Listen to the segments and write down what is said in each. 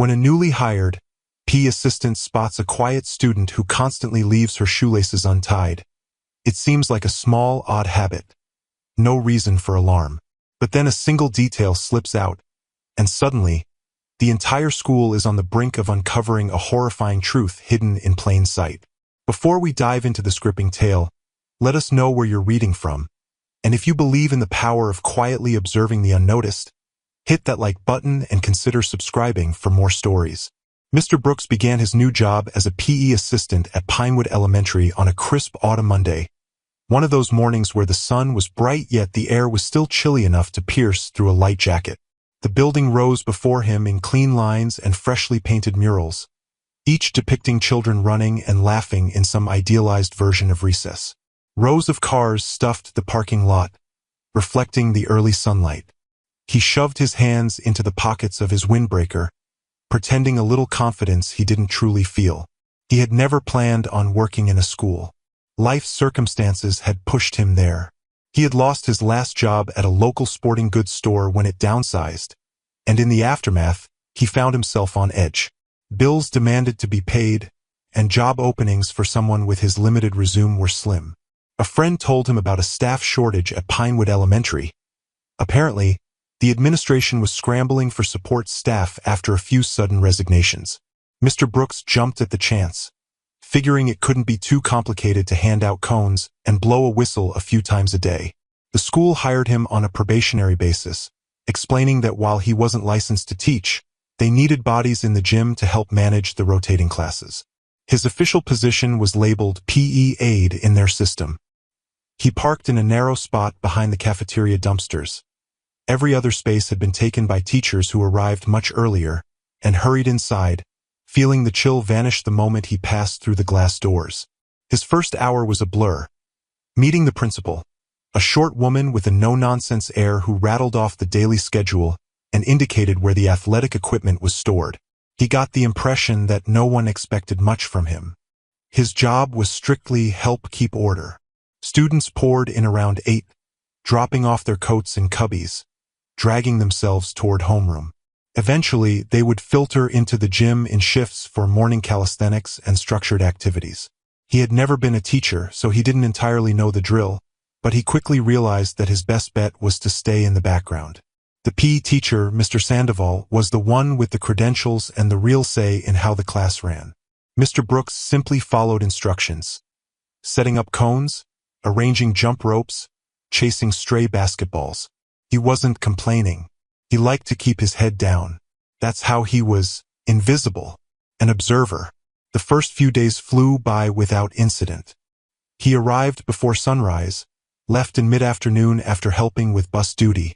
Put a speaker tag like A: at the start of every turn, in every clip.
A: When a newly hired PE assistant spots a quiet student who constantly leaves her shoelaces untied, it seems like a small, odd habit. No reason for alarm. But then a single detail slips out, and suddenly, the entire school is on the brink of uncovering a horrifying truth hidden in plain sight. Before we dive into this gripping tale, let us know where you're reading from. And if you believe in the power of quietly observing the unnoticed, hit that like button and consider subscribing for more stories. Mr. Brooks began his new job as a PE assistant at Pinewood Elementary on a crisp autumn Monday. One of those mornings where the sun was bright yet the air was still chilly enough to pierce through a light jacket. The building rose before him in clean lines and freshly painted murals, each depicting children running and laughing in some idealized version of recess. Rows of cars stuffed the parking lot, reflecting the early sunlight. He shoved his hands into the pockets of his windbreaker, pretending a little confidence he didn't truly feel. He had never planned on working in a school. Life's circumstances had pushed him there. He had lost his last job at a local sporting goods store when it downsized, and in the aftermath, he found himself on edge. Bills demanded to be paid, and job openings for someone with his limited resume were slim. A friend told him about a staff shortage at Pinewood Elementary. Apparently, the administration was scrambling for support staff after a few sudden resignations. Mr. Brooks jumped at the chance, figuring it couldn't be too complicated to hand out cones and blow a whistle a few times a day. The school hired him on a probationary basis, explaining that while he wasn't licensed to teach, they needed bodies in the gym to help manage the rotating classes. His official position was labeled PE aide in their system. He parked in a narrow spot behind the cafeteria dumpsters. Every other space had been taken by teachers who arrived much earlier and hurried inside, feeling the chill vanish the moment he passed through the glass doors. His first hour was a blur. Meeting the principal, a short woman with a no-nonsense air who rattled off the daily schedule and indicated where the athletic equipment was stored. He got the impression that no one expected much from him. His job was strictly help keep order. Students poured in around 8, dropping off their coats in cubbies, dragging themselves toward homeroom. Eventually, they would filter into the gym in shifts for morning calisthenics and structured activities. He had never been a teacher, so he didn't entirely know the drill, but he quickly realized that his best bet was to stay in the background. The PE teacher, Mr. Sandoval, was the one with the credentials and the real say in how the class ran. Mr. Brooks simply followed instructions, setting up cones, arranging jump ropes, chasing stray basketballs. He wasn't complaining. He liked to keep his head down. That's how he was invisible, an observer. The first few days flew by without incident. He arrived before sunrise, left in mid-afternoon after helping with bus duty,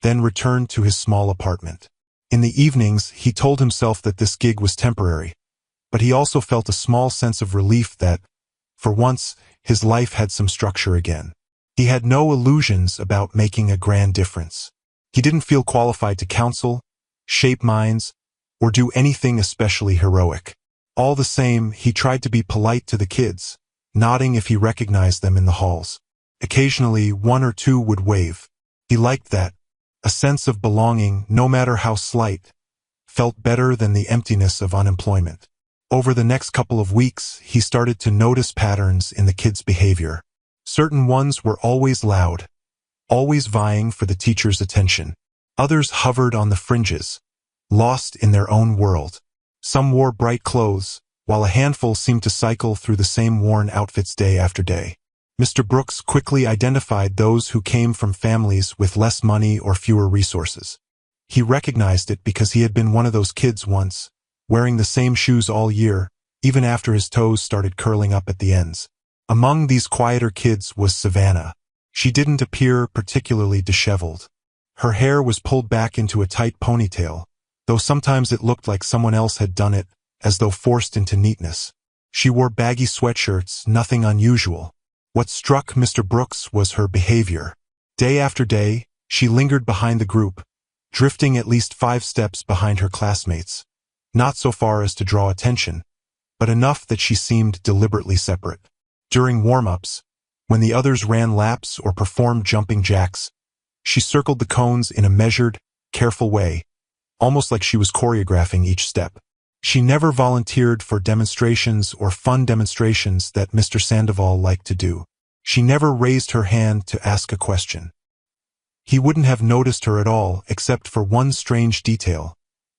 A: then returned to his small apartment. In the evenings, he told himself that this gig was temporary, but he also felt a small sense of relief that, for once, his life had some structure again. He had no illusions about making a grand difference. He didn't feel qualified to counsel, shape minds, or do anything especially heroic. All the same, he tried to be polite to the kids, nodding if he recognized them in the halls. Occasionally, one or two would wave. He liked that. A sense of belonging, no matter how slight, felt better than the emptiness of unemployment. Over the next couple of weeks, he started to notice patterns in the kids' behavior. Certain ones were always loud, always vying for the teacher's attention. Others hovered on the fringes, lost in their own world. Some wore bright clothes, while a handful seemed to cycle through the same worn outfits day after day. Mr. Brooks quickly identified those who came from families with less money or fewer resources. He recognized it because he had been one of those kids once, wearing the same shoes all year, even after his toes started curling up at the ends. Among these quieter kids was Savannah. She didn't appear particularly disheveled. Her hair was pulled back into a tight ponytail, though sometimes it looked like someone else had done it, as though forced into neatness. She wore baggy sweatshirts, nothing unusual. What struck Mr. Brooks was her behavior. Day after day, she lingered behind the group, drifting at least 5 steps behind her classmates. Not so far as to draw attention, but enough that she seemed deliberately separate. During warm-ups, when the others ran laps or performed jumping jacks, she circled the cones in a measured, careful way, almost like she was choreographing each step. She never volunteered for demonstrations or fun demonstrations that Mr. Sandoval liked to do. She never raised her hand to ask a question. He wouldn't have noticed her at all except for one strange detail.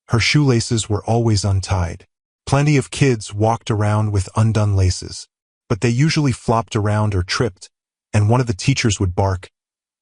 A: Her shoelaces were always untied. Plenty of kids walked around with undone laces, but they usually flopped around or tripped, and one of the teachers would bark,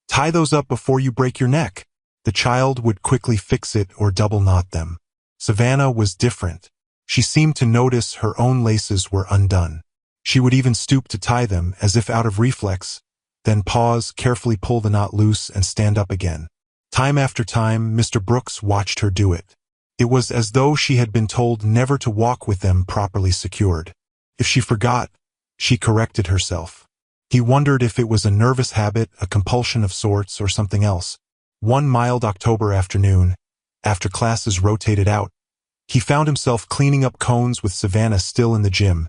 A: "Tie those up before you break your neck." The child would quickly fix it or double knot them. Savannah was different. She seemed to notice her own laces were undone. She would even stoop to tie them as if out of reflex, then pause, carefully pull the knot loose and stand up again. Time after time, Mr. Brooks watched her do it. It was as though she had been told never to walk with them properly secured. If she forgot, she corrected herself. He wondered if it was a nervous habit, a compulsion of sorts, or something else. One mild October afternoon, after classes rotated out, he found himself cleaning up cones with Savannah still in the gym,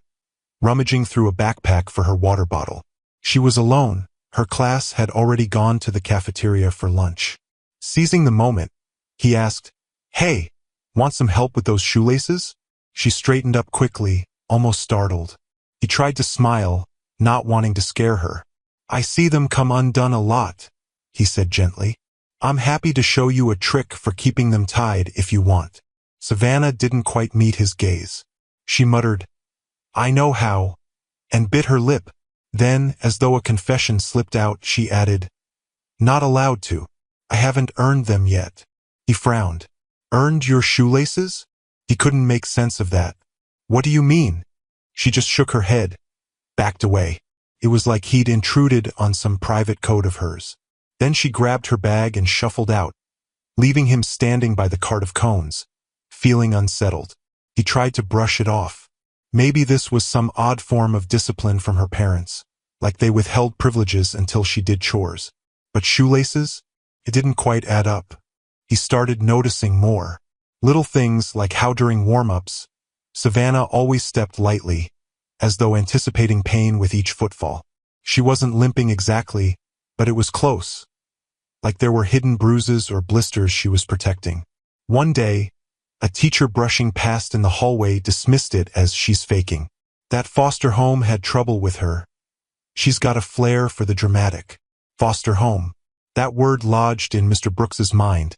A: rummaging through a backpack for her water bottle. She was alone. Her class had already gone to the cafeteria for lunch. Seizing the moment, he asked, "Hey, want some help with those shoelaces?" She straightened up quickly, almost startled. He tried to smile, not wanting to scare her. "I see them come undone a lot," he said gently. "I'm happy to show you a trick for keeping them tied if you want." Savannah didn't quite meet his gaze. She muttered, "I know how," and bit her lip. Then, as though a confession slipped out, she added, "Not allowed to. I haven't earned them yet." He frowned. "Earned your shoelaces?" He couldn't make sense of that. "What do you mean?" She just shook her head, backed away. It was like he'd intruded on some private code of hers. Then she grabbed her bag and shuffled out, leaving him standing by the cart of cones, feeling unsettled. He tried to brush it off. Maybe this was some odd form of discipline from her parents, like they withheld privileges until she did chores. But shoelaces? It didn't quite add up. He started noticing more. Little things like how during warm-ups, Savannah always stepped lightly, as though anticipating pain with each footfall. She wasn't limping exactly, but it was close, like there were hidden bruises or blisters she was protecting. One day, a teacher brushing past in the hallway dismissed it as "she's faking." That foster home had trouble with her. She's got a flair for the dramatic. Foster home. That word lodged in Mr. Brooks's mind,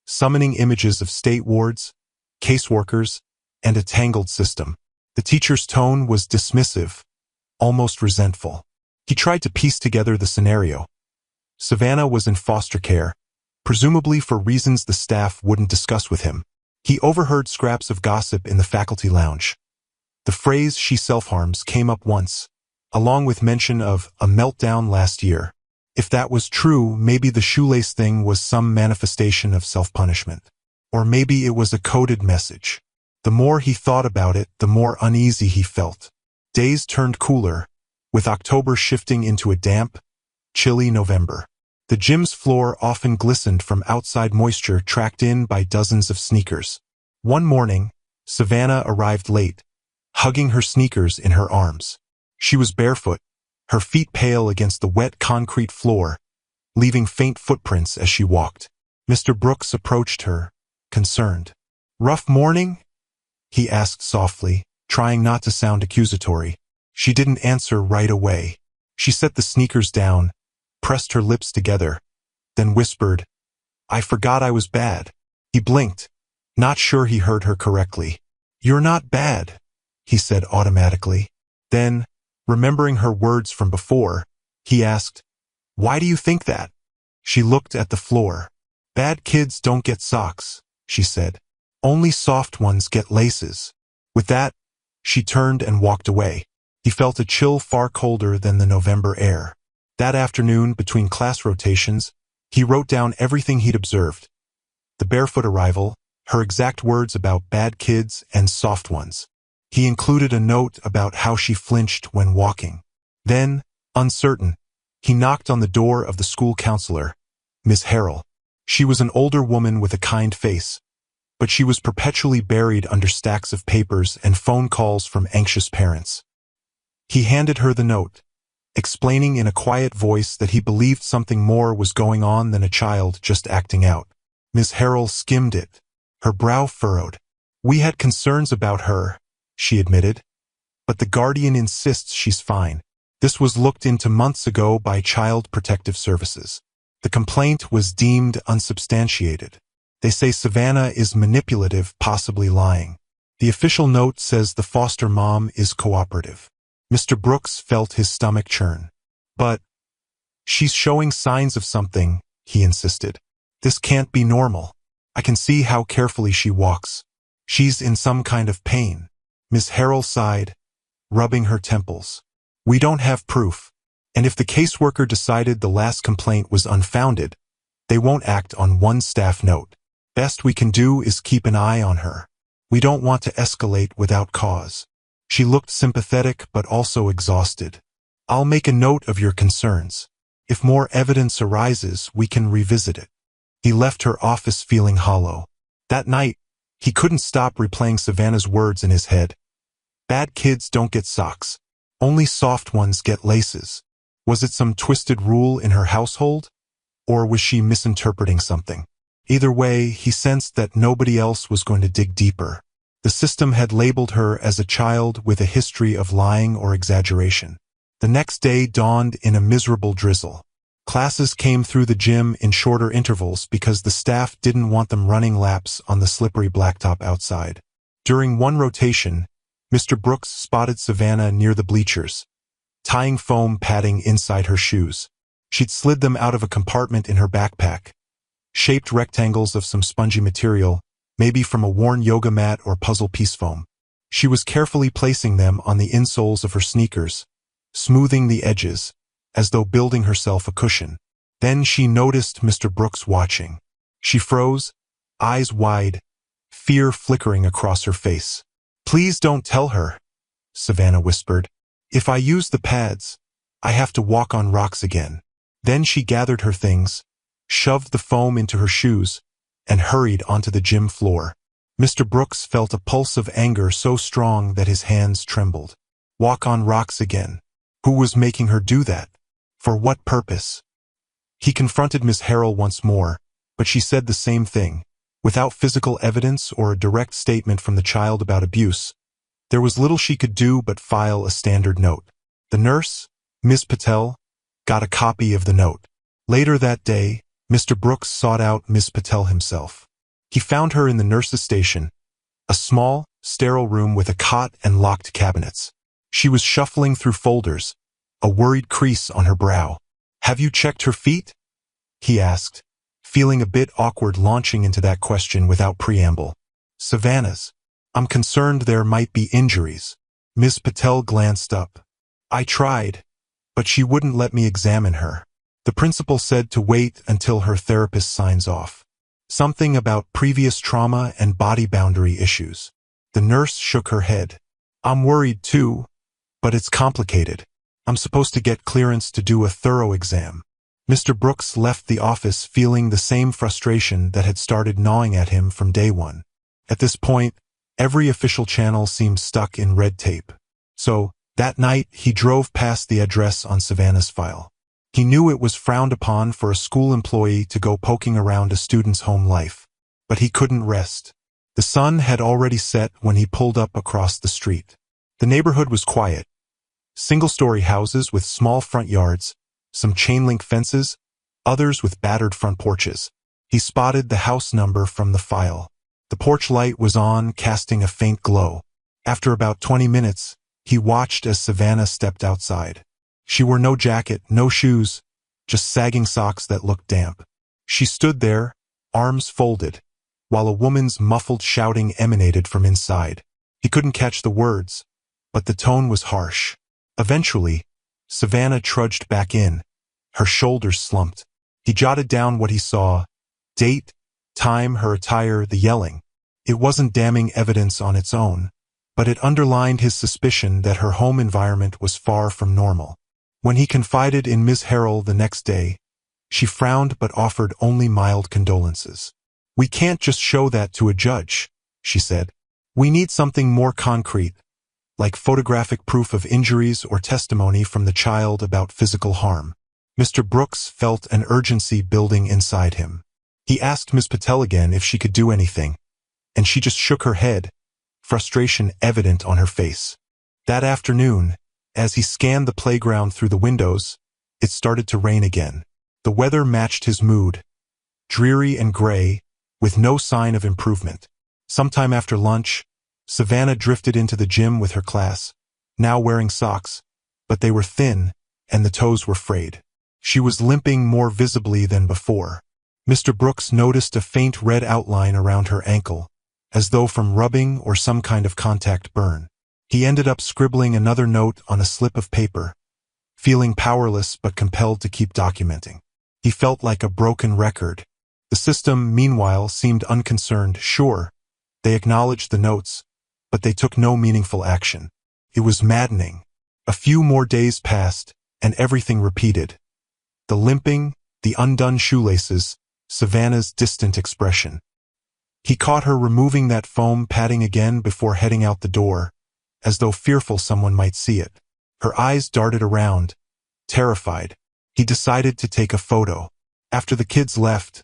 A: summoning images of state wards, caseworkers, and a tangled system. The teacher's tone was dismissive, almost resentful. He tried to piece together the scenario. Savannah was in foster care, presumably for reasons the staff wouldn't discuss with him. He overheard scraps of gossip in the faculty lounge. The phrase "she self-harms" came up once, along with mention of a meltdown last year. If that was true, maybe the shoelace thing was some manifestation of self-punishment. Or maybe it was a coded message. The more he thought about it, the more uneasy he felt. Days turned cooler, with October shifting into a damp, chilly November. The gym's floor often glistened from outside moisture tracked in by dozens of sneakers. One morning, Savannah arrived late, hugging her sneakers in her arms. She was barefoot, her feet pale against the wet concrete floor, leaving faint footprints as she walked. Mr. Brooks approached her, concerned. "Rough morning?" he asked softly, trying not to sound accusatory. She didn't answer right away. She set the sneakers down, pressed her lips together, then whispered, "I forgot I was bad." He blinked, not sure he heard her correctly. "You're not bad," he said automatically. Then, remembering her words from before, he asked, "Why do you think that?" She looked at the floor. "Bad kids don't get socks," she said. "Only soft ones get laces." With that, she turned and walked away. He felt a chill far colder than the November air. That afternoon, between class rotations, he wrote down everything he'd observed. The barefoot arrival, her exact words about bad kids and soft ones. He included a note about how she flinched when walking. Then, uncertain, he knocked on the door of the school counselor, Miss Harrell. She was an older woman with a kind face, but she was perpetually buried under stacks of papers and phone calls from anxious parents. He handed her the note, explaining in a quiet voice that he believed something more was going on than a child just acting out. Miss Harrell skimmed it. Her brow furrowed. "We had concerns about her," she admitted, "but the guardian insists she's fine. This was looked into months ago by Child Protective Services. The complaint was deemed unsubstantiated. They say Savannah is manipulative, possibly lying. The official note says the foster mom is cooperative." Mr. Brooks felt his stomach churn. "But she's showing signs of something," he insisted. "This can't be normal. I can see how carefully she walks. She's in some kind of pain." Ms. Harrell sighed, rubbing her temples. "We don't have proof, and if the caseworker decided the last complaint was unfounded, they won't act on one staff note. Best we can do is keep an eye on her. We don't want to escalate without cause." She looked sympathetic but also exhausted. "I'll make a note of your concerns. If more evidence arises, we can revisit it." He left her office feeling hollow. That night, he couldn't stop replaying Savannah's words in his head. "Bad kids don't get socks. Only soft ones get laces." Was it some twisted rule in her household? Or was she misinterpreting something? Either way, he sensed that nobody else was going to dig deeper. The system had labeled her as a child with a history of lying or exaggeration. The next day dawned in a miserable drizzle. Classes came through the gym in shorter intervals because the staff didn't want them running laps on the slippery blacktop outside. During one rotation, Mr. Brooks spotted Savannah near the bleachers, tying foam padding inside her shoes. She'd slid them out of a compartment in her backpack, shaped rectangles of some spongy material, maybe from a worn yoga mat or puzzle piece foam. She was carefully placing them on the insoles of her sneakers, smoothing the edges, as though building herself a cushion. Then she noticed Mr. Brooks watching. She froze, eyes wide, fear flickering across her face. "Please don't tell her," Savannah whispered. "If I use the pads, I have to walk on rocks again." Then she gathered her things, shoved the foam into her shoes, and hurried onto the gym floor. Mr. Brooks felt a pulse of anger so strong that his hands trembled. Walk on rocks again. Who was making her do that? For what purpose? He confronted Miss Harrell once more, but she said the same thing. Without physical evidence or a direct statement from the child about abuse, there was little she could do but file a standard note. The nurse, Ms. Patel, got a copy of the note. Later that day, Mr. Brooks sought out Ms. Patel himself. He found her in the nurse's station, a small, sterile room with a cot and locked cabinets. She was shuffling through folders, a worried crease on her brow. "Have you checked her feet?" he asked, feeling a bit awkward launching into that question without preamble. "Savannah's. I'm concerned there might be injuries." Ms. Patel glanced up. "I tried, but she wouldn't let me examine her. The principal said to wait until her therapist signs off. Something about previous trauma and body boundary issues." The nurse shook her head. "I'm worried too, but it's complicated. I'm supposed to get clearance to do a thorough exam." Mr. Brooks left the office feeling the same frustration that had started gnawing at him from day one. At this point, every official channel seemed stuck in red tape. So, that night, he drove past the address on Savannah's file. He knew it was frowned upon for a school employee to go poking around a student's home life. But he couldn't rest. The sun had already set when he pulled up across the street. The neighborhood was quiet. Single-story houses with small front yards, some chain-link fences, others with battered front porches. He spotted the house number from the file. The porch light was on, casting a faint glow. After about 20 minutes, he watched as Savannah stepped outside. She wore no jacket, no shoes, just sagging socks that looked damp. She stood there, arms folded, while a woman's muffled shouting emanated from inside. He couldn't catch the words, but the tone was harsh. Eventually, Savannah trudged back in, her shoulders slumped. He jotted down what he saw: date, time, her attire, the yelling. It wasn't damning evidence on its own, but it underlined his suspicion that her home environment was far from normal. When he confided in Ms. Harrell the next day, she frowned but offered only mild condolences. "We can't just show that to a judge," she said. "We need something more concrete, like photographic proof of injuries or testimony from the child about physical harm." Mr. Brooks felt an urgency building inside him. He asked Ms. Patel again if she could do anything, and she just shook her head, frustration evident on her face. That afternoon, as he scanned the playground through the windows, it started to rain again. The weather matched his mood, dreary and gray, with no sign of improvement. Sometime after lunch, Savannah drifted into the gym with her class, now wearing socks, but they were thin, and the toes were frayed. She was limping more visibly than before. Mr. Brooks noticed a faint red outline around her ankle, as though from rubbing or some kind of contact burn. He ended up scribbling another note on a slip of paper, feeling powerless but compelled to keep documenting. He felt like a broken record. The system, meanwhile, seemed unconcerned. Sure, they acknowledged the notes, but they took no meaningful action. It was maddening. A few more days passed, and everything repeated. The limping, the undone shoelaces, Savannah's distant expression. He caught her removing that foam padding again before heading out the door, as though fearful someone might see it. Her eyes darted around, terrified. He decided to take a photo. After the kids left,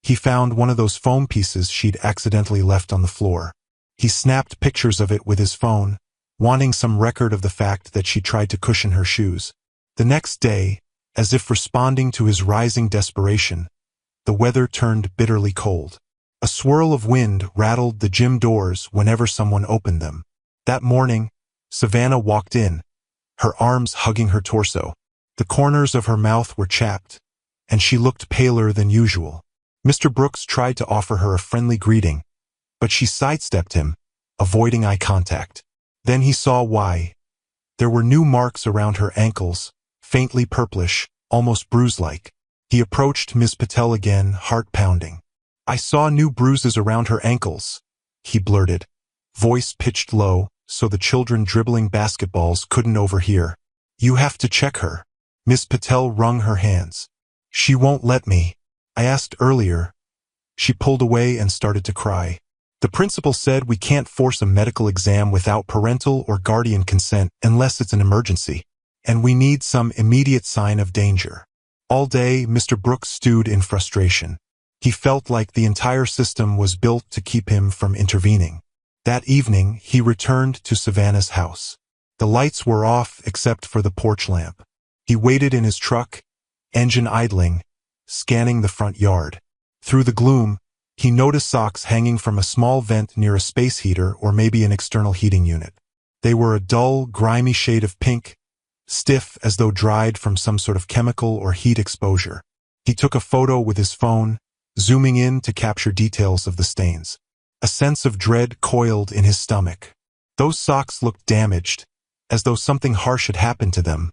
A: he found one of those foam pieces she'd accidentally left on the floor. He snapped pictures of it with his phone, wanting some record of the fact that she tried to cushion her shoes. The next day, as if responding to his rising desperation, the weather turned bitterly cold. A swirl of wind rattled the gym doors whenever someone opened them. That morning, Savannah walked in, her arms hugging her torso. The corners of her mouth were chapped, and she looked paler than usual. Mr. Brooks tried to offer her a friendly greeting, but she sidestepped him, avoiding eye contact. Then he saw why. There were new marks around her ankles, faintly purplish, almost bruise-like. He approached Ms. Patel again, heart pounding. "I saw new bruises around her ankles," he blurted, voice pitched low so the children dribbling basketballs couldn't overhear. "You have to check her." Ms. Patel wrung her hands. "She won't let me. I asked earlier." She pulled away and started to cry. "The principal said we can't force a medical exam without parental or guardian consent unless it's an emergency, and we need some immediate sign of danger." All day, Mr. Brooks stewed in frustration. He felt like the entire system was built to keep him from intervening. That evening, he returned to Savannah's house. The lights were off except for the porch lamp. He waited in his truck, engine idling, scanning the front yard. Through the gloom, he noticed socks hanging from a small vent near a space heater or maybe an external heating unit. They were a dull, grimy shade of pink, stiff as though dried from some sort of chemical or heat exposure. He took a photo with his phone, zooming in to capture details of the stains. A sense of dread coiled in his stomach. Those socks looked damaged, as though something harsh had happened to them,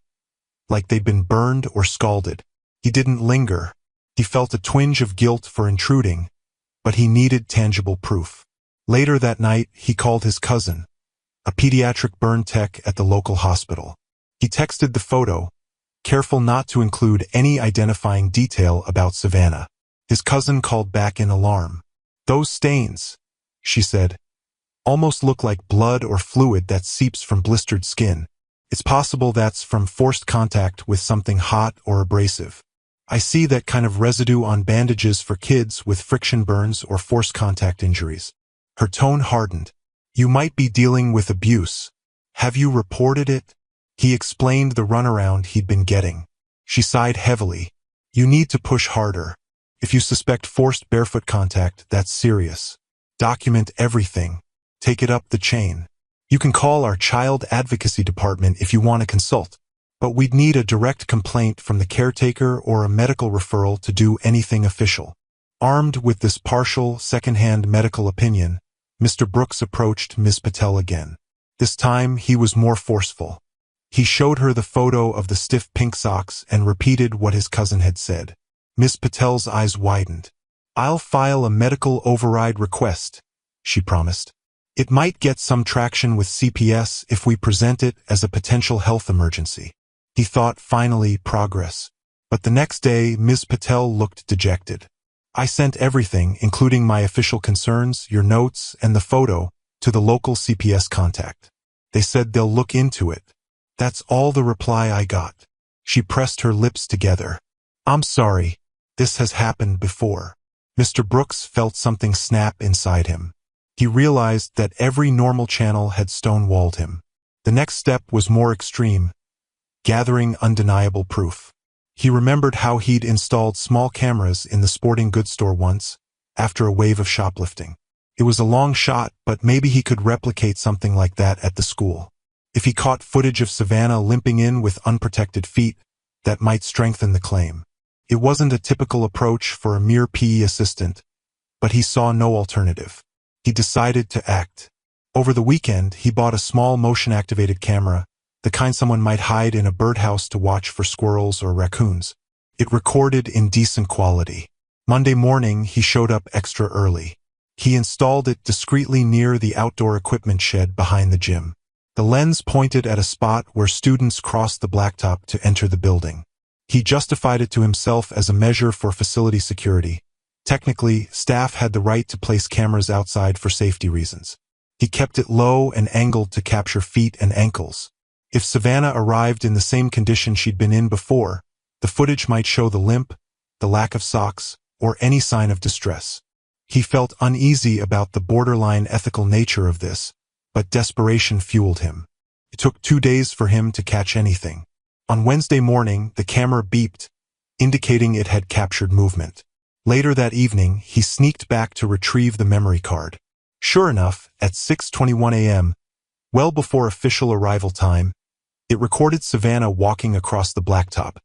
A: like they'd been burned or scalded. He didn't linger. He felt a twinge of guilt for intruding, but he needed tangible proof. Later that night, he called his cousin, a pediatric burn tech at the local hospital. He texted the photo, careful not to include any identifying detail about Savannah. His cousin called back in alarm. "Those stains," she said, "almost look like blood or fluid that seeps from blistered skin. It's possible that's from forced contact with something hot or abrasive. I see that kind of residue on bandages for kids with friction burns or forced contact injuries." Her tone hardened. "You might be dealing with abuse. Have you reported it?" He explained the runaround he'd been getting. She sighed heavily. "You need to push harder. If you suspect forced barefoot contact, that's serious. Document everything. Take it up the chain. You can call our child advocacy department if you want to consult, but we'd need a direct complaint from the caretaker or a medical referral to do anything official." Armed with this partial, second-hand medical opinion, Mr. Brooks approached Ms. Patel again. This time, he was more forceful. He showed her the photo of the stiff pink socks and repeated what his cousin had said. Ms. Patel's eyes widened. "I'll file a medical override request," she promised. "It might get some traction with CPS if we present it as a potential health emergency." He thought, finally, progress. But the next day, Ms. Patel looked dejected. "I sent everything, including my official concerns, your notes, and the photo, to the local CPS contact. They said they'll look into it. That's all the reply I got." She pressed her lips together. "I'm sorry. This has happened before." Mr. Brooks felt something snap inside him. He realized that every normal channel had stonewalled him. The next step was more extreme, gathering undeniable proof. He remembered how he'd installed small cameras in the sporting goods store once, after a wave of shoplifting. It was a long shot, but maybe he could replicate something like that at the school. If he caught footage of Savannah limping in with unprotected feet, that might strengthen the claim. It wasn't a typical approach for a mere PE assistant, but he saw no alternative. He decided to act. Over the weekend, he bought a small motion-activated camera, the kind someone might hide in a birdhouse to watch for squirrels or raccoons. It recorded in decent quality. Monday morning, he showed up extra early. He installed it discreetly near the outdoor equipment shed behind the gym. The lens pointed at a spot where students crossed the blacktop to enter the building. He justified it to himself as a measure for facility security. Technically, staff had the right to place cameras outside for safety reasons. He kept it low and angled to capture feet and ankles. If Savannah arrived in the same condition she'd been in before, the footage might show the limp, the lack of socks, or any sign of distress. He felt uneasy about the borderline ethical nature of this, but desperation fueled him. It took 2 days for him to catch anything. On Wednesday morning, the camera beeped, indicating it had captured movement. Later that evening, he sneaked back to retrieve the memory card. Sure enough, at 6:21 a.m., well before official arrival time, it recorded Savannah walking across the blacktop,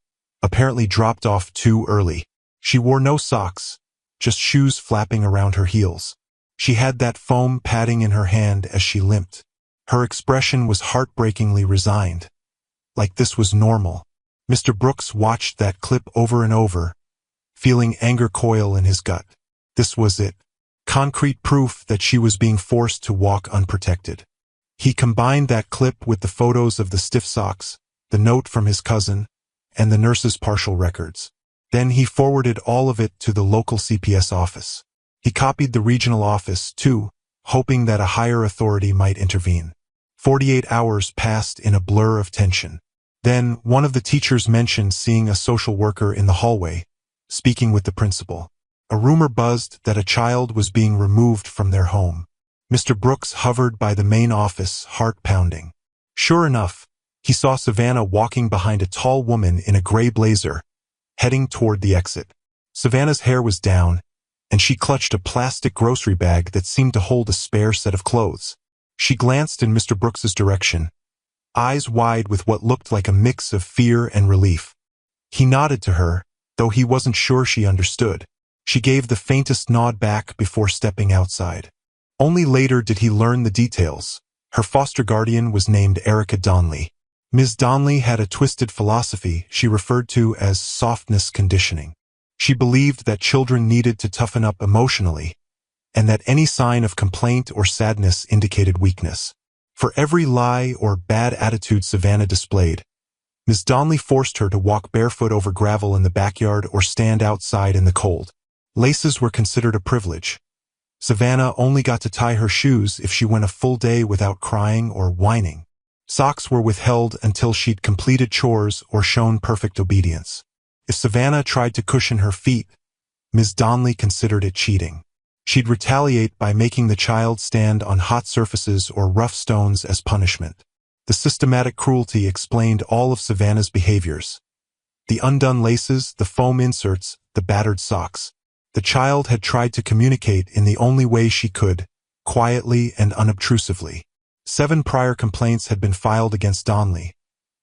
A: apparently dropped off too early. She wore no socks, just shoes flapping around her heels. She had that foam padding in her hand as she limped. Her expression was heartbreakingly resigned, like this was normal. Mr. Brooks watched that clip over and over, feeling anger coil in his gut. This was it. Concrete proof that she was being forced to walk unprotected. He combined that clip with the photos of the stiff socks, the note from his cousin, and the nurse's partial records. Then he forwarded all of it to the local CPS office. He copied the regional office, too, hoping that a higher authority might intervene. 48 hours passed in a blur of tension. Then, one of the teachers mentioned seeing a social worker in the hallway, speaking with the principal. A rumor buzzed that a child was being removed from their home. Mr. Brooks hovered by the main office, heart pounding. Sure enough, he saw Savannah walking behind a tall woman in a gray blazer, heading toward the exit. Savannah's hair was down, and she clutched a plastic grocery bag that seemed to hold a spare set of clothes. She glanced in Mr. Brooks's direction, eyes wide with what looked like a mix of fear and relief. He nodded to her, though he wasn't sure she understood. She gave the faintest nod back before stepping outside. Only later did he learn the details. Her foster guardian was named Erica Donnelly. Ms. Donnelly had a twisted philosophy she referred to as softness conditioning. She believed that children needed to toughen up emotionally, and that any sign of complaint or sadness indicated weakness. For every lie or bad attitude Savannah displayed, Ms. Donnelly forced her to walk barefoot over gravel in the backyard or stand outside in the cold. Laces were considered a privilege. Savannah only got to tie her shoes if she went a full day without crying or whining. Socks were withheld until she'd completed chores or shown perfect obedience. If Savannah tried to cushion her feet, Ms. Donnelly considered it cheating. She'd retaliate by making the child stand on hot surfaces or rough stones as punishment. The systematic cruelty explained all of Savannah's behaviors. The undone laces, the foam inserts, the battered socks. The child had tried to communicate in the only way she could, quietly and unobtrusively. 7 prior complaints had been filed against Donnelly,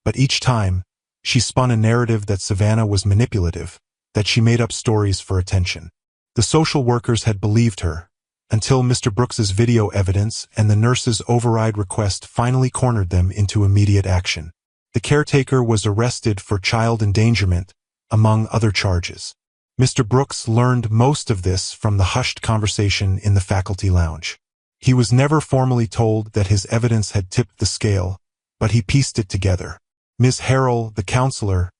A: but each time, she spun a narrative that Savannah was manipulative, that she made up stories for attention. The social workers had believed her, until Mr. Brooks's video evidence and the nurse's override request finally cornered them into immediate action. The caretaker was arrested for child endangerment, among other charges. Mr. Brooks learned most of this from the hushed conversation in the faculty lounge. He was never formally told that his evidence had tipped the scale, but he pieced it together. Ms. Harrell, the counselor,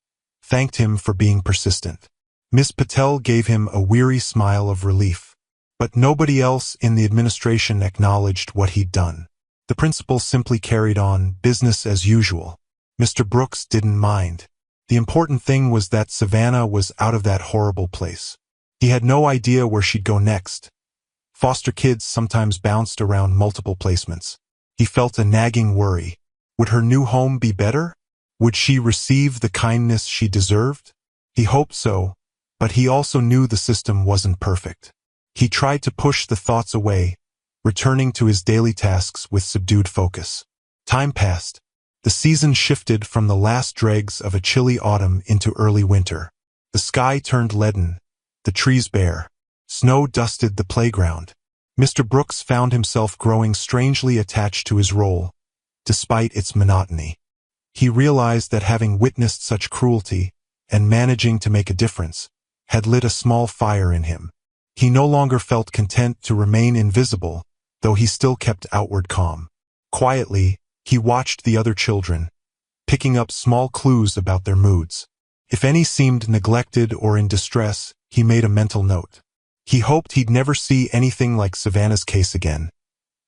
A: thanked him for being persistent. Ms. Patel gave him a weary smile of relief. But nobody else in the administration acknowledged what he'd done. The principal simply carried on, business as usual. Mr. Brooks didn't mind. The important thing was that Savannah was out of that horrible place. He had no idea where she'd go next. Foster kids sometimes bounced around multiple placements. He felt a nagging worry. Would her new home be better? Would she receive the kindness she deserved? He hoped so, but he also knew the system wasn't perfect. He tried to push the thoughts away, returning to his daily tasks with subdued focus. Time passed. The season shifted from the last dregs of a chilly autumn into early winter. The sky turned leaden, the trees bare. Snow dusted the playground. Mr. Brooks found himself growing strangely attached to his role, despite its monotony. He realized that having witnessed such cruelty, and managing to make a difference, had lit a small fire in him. He no longer felt content to remain invisible, though he still kept outward calm. Quietly, he watched the other children, picking up small clues about their moods. If any seemed neglected or in distress, he made a mental note. He hoped he'd never see anything like Savannah's case again,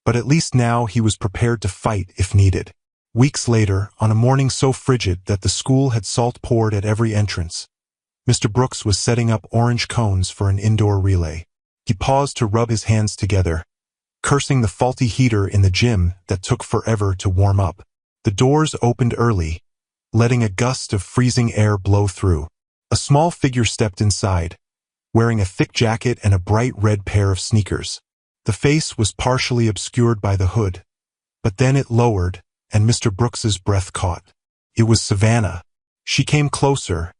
A: but at least now he was prepared to fight if needed. Weeks later, on a morning so frigid that the school had salt poured at every entrance, Mr. Brooks was setting up orange cones for an indoor relay. He paused to rub his hands together, cursing the faulty heater in the gym that took forever to warm up. The doors opened early, letting a gust of freezing air blow through. A small figure stepped inside, wearing a thick jacket and a bright red pair of sneakers. The face was partially obscured by the hood, but then it lowered, and Mr. Brooks's breath caught. It was Savannah. She came closer,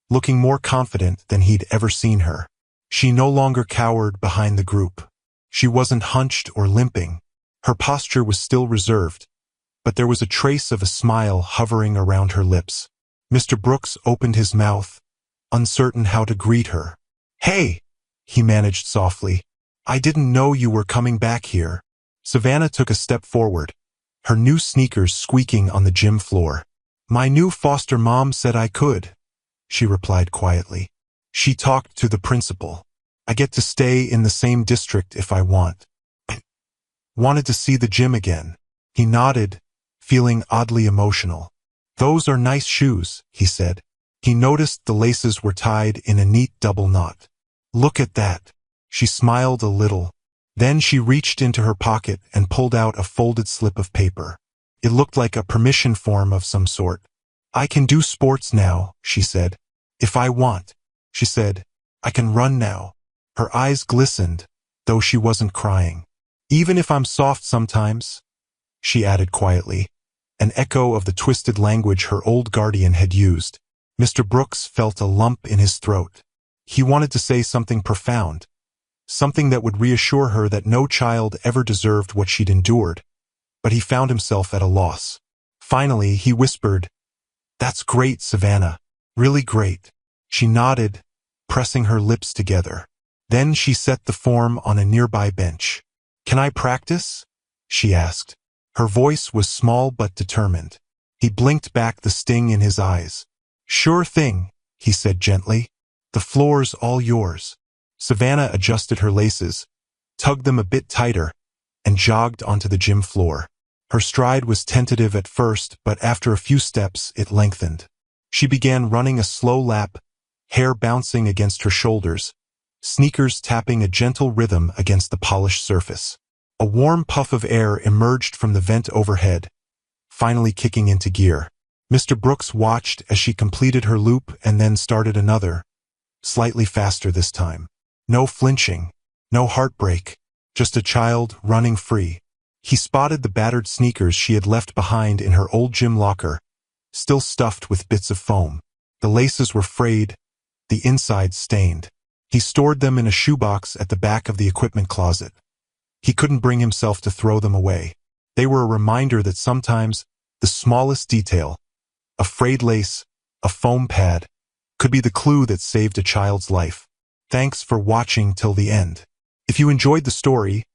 A: looking more confident than he'd ever seen her. She no longer cowered behind the group. She wasn't hunched or limping. Her posture was still reserved, but there was a trace of a smile hovering around her lips. Mr. Brooks opened his mouth, uncertain how to greet her. "Hey," he managed softly. "I didn't know you were coming back here." Savannah took a step forward, her new sneakers squeaking on the gym floor. "My new foster mom said I could," she replied quietly. "She talked to the principal. I get to stay in the same district if I want." "Wanted to see the gym again." He nodded, feeling oddly emotional. "Those are nice shoes," he said. He noticed the laces were tied in a neat double knot. "Look at that." She smiled a little. Then she reached into her pocket and pulled out a folded slip of paper. It looked like a permission form of some sort. "I can do sports now," she said. "If I want." She said, "I can run now." Her eyes glistened, though she wasn't crying. "Even if I'm soft sometimes," she added quietly, an echo of the twisted language her old guardian had used. Mr. Brooks felt a lump in his throat. He wanted to say something profound, something that would reassure her that no child ever deserved what she'd endured, but he found himself at a loss. Finally, he whispered, "That's great, Savannah. Really great." She nodded, pressing her lips together. Then she set the form on a nearby bench. "Can I practice?" she asked. Her voice was small but determined. He blinked back the sting in his eyes. "Sure thing," he said gently. "The floor's all yours." Savannah adjusted her laces, tugged them a bit tighter, and jogged onto the gym floor. Her stride was tentative at first, but after a few steps it lengthened. She began running a slow lap, hair bouncing against her shoulders, sneakers tapping a gentle rhythm against the polished surface. A warm puff of air emerged from the vent overhead, finally kicking into gear. Mr. Brooks watched as she completed her loop and then started another, slightly faster this time. No flinching, no heartbreak, just a child running free. He spotted the battered sneakers she had left behind in her old gym locker, still stuffed with bits of foam. The laces were frayed, the insides stained. He stored them in a shoebox at the back of the equipment closet. He couldn't bring himself to throw them away. They were a reminder that sometimes the smallest detail, a frayed lace, a foam pad, could be the clue that saved a child's life. Thanks for watching till the end. If you enjoyed the story,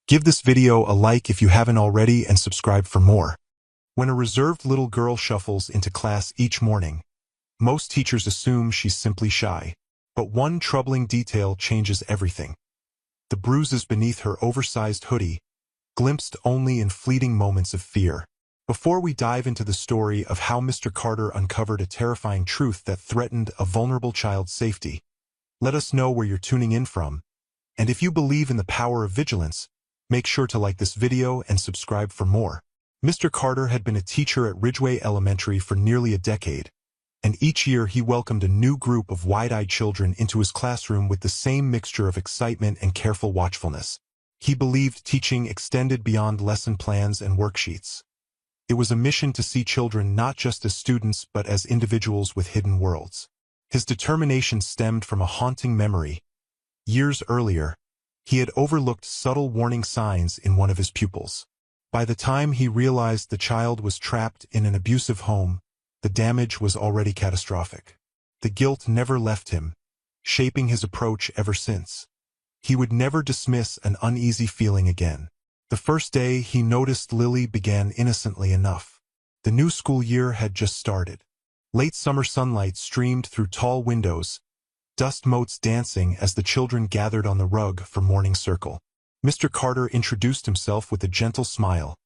A: give this video a like if you haven't already and subscribe for more. When a reserved little girl shuffles into class each morning, most teachers assume she's simply shy. But one troubling detail changes everything. The bruises beneath her oversized hoodie, glimpsed only in fleeting moments of fear. Before we dive into the story of how Mr. Carter uncovered a terrifying truth that threatened a vulnerable child's safety, let us know where you're tuning in from. And if you believe in the power of vigilance, make sure to like this video and subscribe for more. Mr. Carter had been a teacher at Ridgeway Elementary for nearly a decade, and each year he welcomed a new group of wide-eyed children into his classroom with the same mixture of excitement and careful watchfulness. He believed teaching extended beyond lesson plans and worksheets. It was a mission to see children not just as students but as individuals with hidden worlds. His determination stemmed from a haunting memory. Years earlier, he had overlooked subtle warning signs in one of his pupils. By the time he realized the child was trapped in an abusive home, the damage was already catastrophic. The guilt never left him, shaping his approach ever since. He would never dismiss an uneasy feeling again. The first day he noticed Lily began innocently enough. The new school year had just started. Late summer sunlight streamed through tall windows, dust motes dancing as the children gathered on the rug for morning circle. Mr. Carter introduced himself with a gentle smile,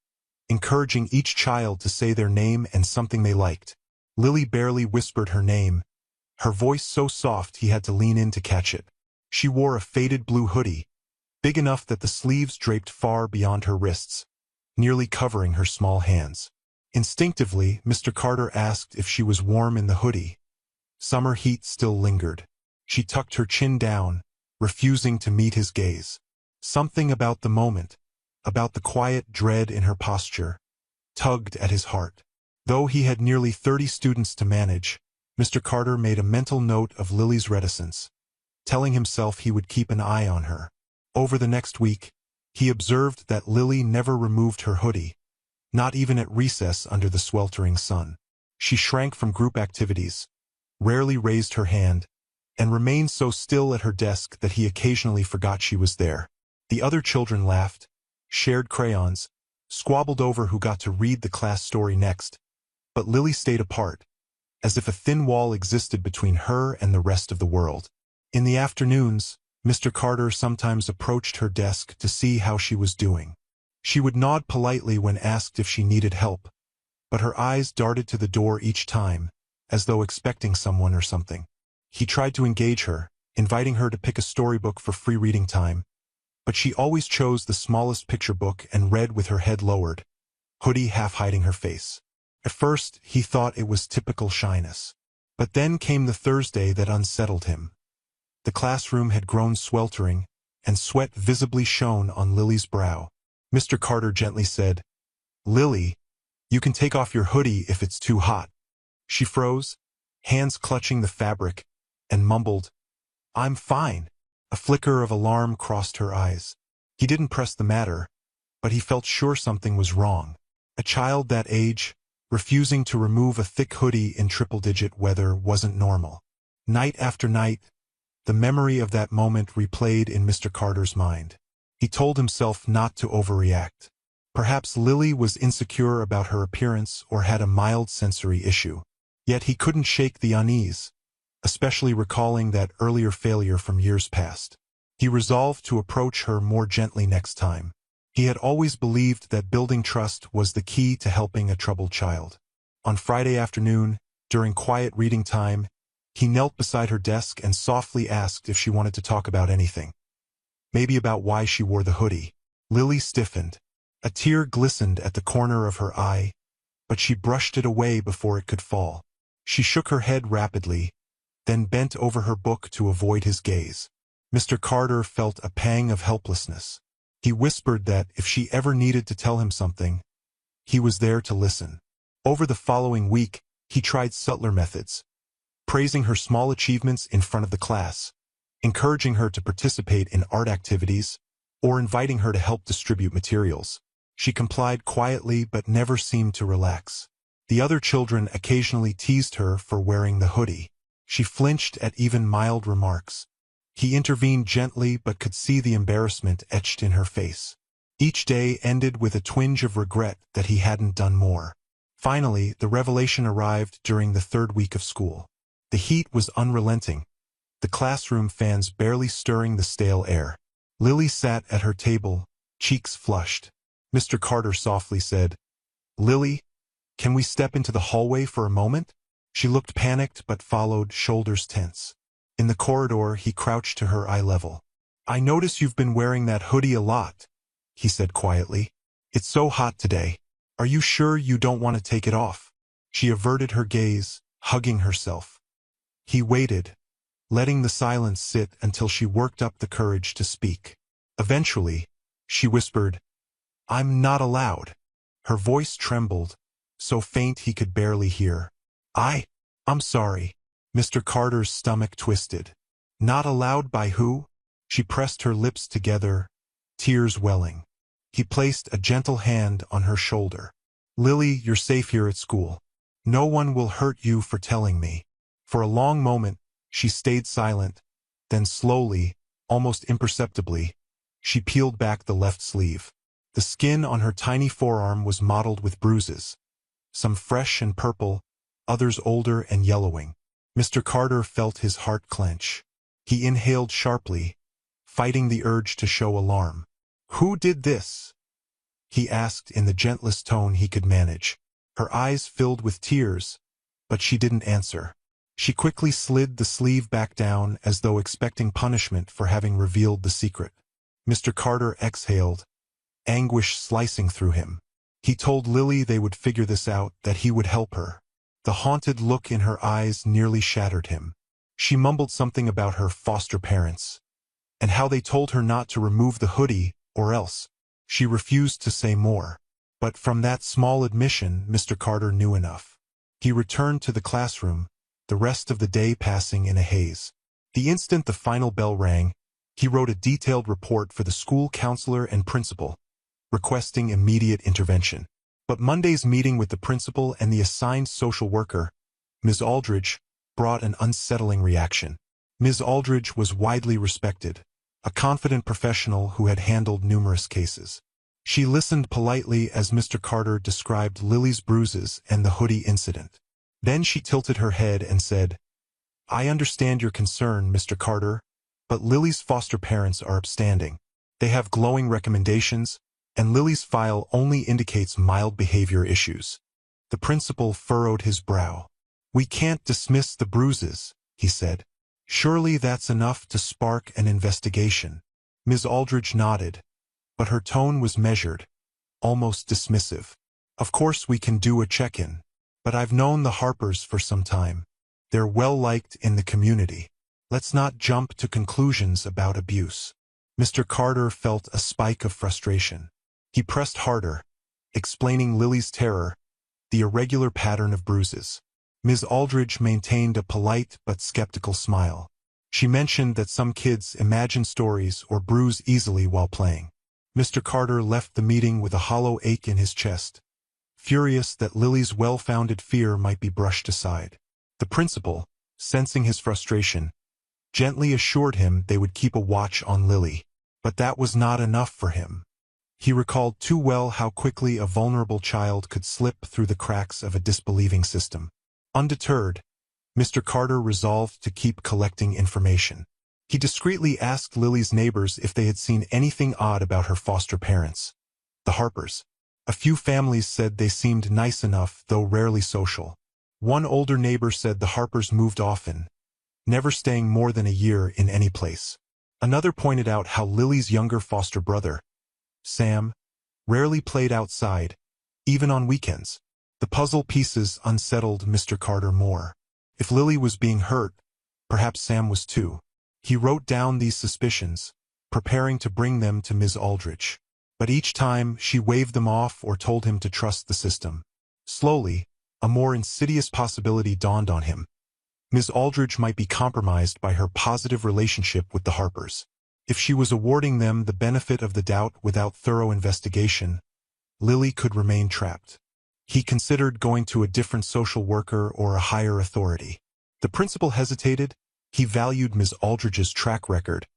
A: encouraging each child to say their name and something they liked. Lily barely whispered her name, her voice so soft he had to lean in to catch it. She wore a faded blue hoodie, big enough that the sleeves draped far beyond her wrists, nearly covering her small hands. Instinctively, Mr. Carter asked if she was warm in the hoodie. Summer heat still lingered. She tucked her chin down, refusing to meet his gaze. Something about the moment, about the quiet dread in her posture, tugged at his heart. Though he had nearly 30 students to manage, Mr. Carter made a mental note of Lily's reticence, telling himself he would keep an eye on her. Over the next week, he observed that Lily never removed her hoodie, not even at recess under the sweltering sun. She shrank from group activities, rarely raised her hand, and remained so still at her desk that he occasionally forgot she was there. The other children laughed, shared crayons, squabbled over who got to read the class story next, but Lily stayed apart, as if a thin wall existed between her and the rest of the world. In the afternoons, Mr. Carter sometimes approached her desk to see how she was doing. She would nod politely when asked if she needed help, but her eyes darted to the door each time, as though expecting someone or something. He tried to engage her, inviting her to pick a storybook for free reading time, but she always chose the smallest picture book and read with her head lowered, hoodie half hiding her face. At first, he thought it was typical shyness. But then came the Thursday that unsettled him. The classroom had grown sweltering, and sweat visibly shone on Lily's brow. Mr. Carter gently said, "Lily, you can take off your hoodie if it's too hot." She froze, hands clutching the fabric, and mumbled, "I'm fine." A flicker of alarm crossed her eyes. He didn't press the matter, but he felt sure something was wrong. A child that age, refusing to remove a thick hoodie in triple-digit weather, wasn't normal. Night after night, the memory of that moment replayed in Mr. Carter's mind. He told himself not to overreact. Perhaps Lily was insecure about her appearance or had a mild sensory issue. Yet he couldn't shake the unease, especially recalling that earlier failure from years past. He resolved to approach her more gently next time. He had always believed that building trust was the key to helping a troubled child. On Friday afternoon, during quiet reading time, he knelt beside her desk and softly asked if she wanted to talk about anything. Maybe about why she wore the hoodie. Lily stiffened. A tear glistened at the corner of her eye, but she brushed it away before it could fall. She shook her head rapidly, then bent over her book to avoid his gaze. Mr. Carter felt a pang of helplessness. He whispered that if she ever needed to tell him something, he was there to listen. Over the following week, he tried subtler methods, praising her small achievements in front of the class, encouraging her to participate in art activities, or inviting her to help distribute materials. She complied quietly but never seemed to relax. The other children occasionally teased her for wearing the hoodie. She flinched at even mild remarks. He intervened gently but could see the embarrassment etched in her face. Each day ended with a twinge of regret that he hadn't done more. Finally, the revelation arrived during the third week of school. The heat was unrelenting, the classroom fans barely stirring the stale air. Lily sat at her table, cheeks flushed. Mr. Carter softly said, "Lily, can we step into the hallway for a moment?" She looked panicked but followed, shoulders tense. In the corridor, he crouched to her eye level. I notice you've been wearing that hoodie a lot, he said quietly. It's so hot today. Are you sure you don't want to take it off? She averted her gaze, hugging herself. He waited, letting the silence sit until she worked up the courage to speak. Eventually, she whispered, I'm not allowed. Her voice trembled, so faint he could barely hear. I'm sorry. Mr. Carter's stomach twisted. Not allowed by who? She pressed her lips together, tears welling. He placed a gentle hand on her shoulder. Lily, you're safe here at school. No one will hurt you for telling me. For a long moment, she stayed silent. Then slowly, almost imperceptibly, she peeled back the left sleeve. The skin on her tiny forearm was mottled with bruises, some fresh and purple, others older and yellowing. Mr. Carter felt his heart clench. He inhaled sharply, fighting the urge to show alarm. Who did this? He asked in the gentlest tone he could manage. Her eyes filled with tears, but she didn't answer. She quickly slid the sleeve back down as though expecting punishment for having revealed the secret. Mr. Carter exhaled, anguish slicing through him. He told Lily they would figure this out, that he would help her. The haunted look in her eyes nearly shattered him. She mumbled something about her foster parents, and how they told her not to remove the hoodie, or else. She refused to say more. But from that small admission, Mr. Carter knew enough. He returned to the classroom, the rest of the day passing in a haze. The instant the final bell rang, he wrote a detailed report for the school counselor and principal, requesting immediate intervention. But Monday's meeting with the principal and the assigned social worker, Ms. Aldridge, brought an unsettling reaction. Ms. Aldridge was widely respected, a confident professional who had handled numerous cases. She listened politely as Mr. Carter described Lily's bruises and the hoodie incident. Then she tilted her head and said, I understand your concern, Mr. Carter, but Lily's foster parents are upstanding. They have glowing recommendations, and Lily's file only indicates mild behavior issues. The principal furrowed his brow. We can't dismiss the bruises, he said. Surely that's enough to spark an investigation. Ms. Aldridge nodded, but her tone was measured, almost dismissive. Of course we can do a check-in, but I've known the Harpers for some time. They're well-liked in the community. Let's not jump to conclusions about abuse. Mr. Carter felt a spike of frustration. He pressed harder, explaining Lily's terror, the irregular pattern of bruises. Ms. Aldridge maintained a polite but skeptical smile. She mentioned that some kids imagine stories or bruise easily while playing. Mr. Carter left the meeting with a hollow ache in his chest, furious that Lily's well-founded fear might be brushed aside. The principal, sensing his frustration, gently assured him they would keep a watch on Lily. But that was not enough for him. He recalled too well how quickly a vulnerable child could slip through the cracks of a disbelieving system. Undeterred, Mr. Carter resolved to keep collecting information. He discreetly asked Lily's neighbors if they had seen anything odd about her foster parents, the Harpers. A few families said they seemed nice enough, though rarely social. One older neighbor said the Harpers moved often, never staying more than a year in any place. Another pointed out how Lily's younger foster brother, Sam, rarely played outside, even on weekends. The puzzle pieces unsettled Mr. Carter more. If Lily was being hurt, perhaps Sam was too. He wrote down these suspicions, preparing to bring them to Ms. Aldridge. But each time, she waved them off or told him to trust the system. Slowly, a more insidious possibility dawned on him. Ms. Aldridge might be compromised by her positive relationship with the Harpers. If she was awarding them the benefit of the doubt without thorough investigation, Lily could remain trapped. He considered going to a different social worker or a higher authority. The principal hesitated. He valued Ms. Aldridge's track record,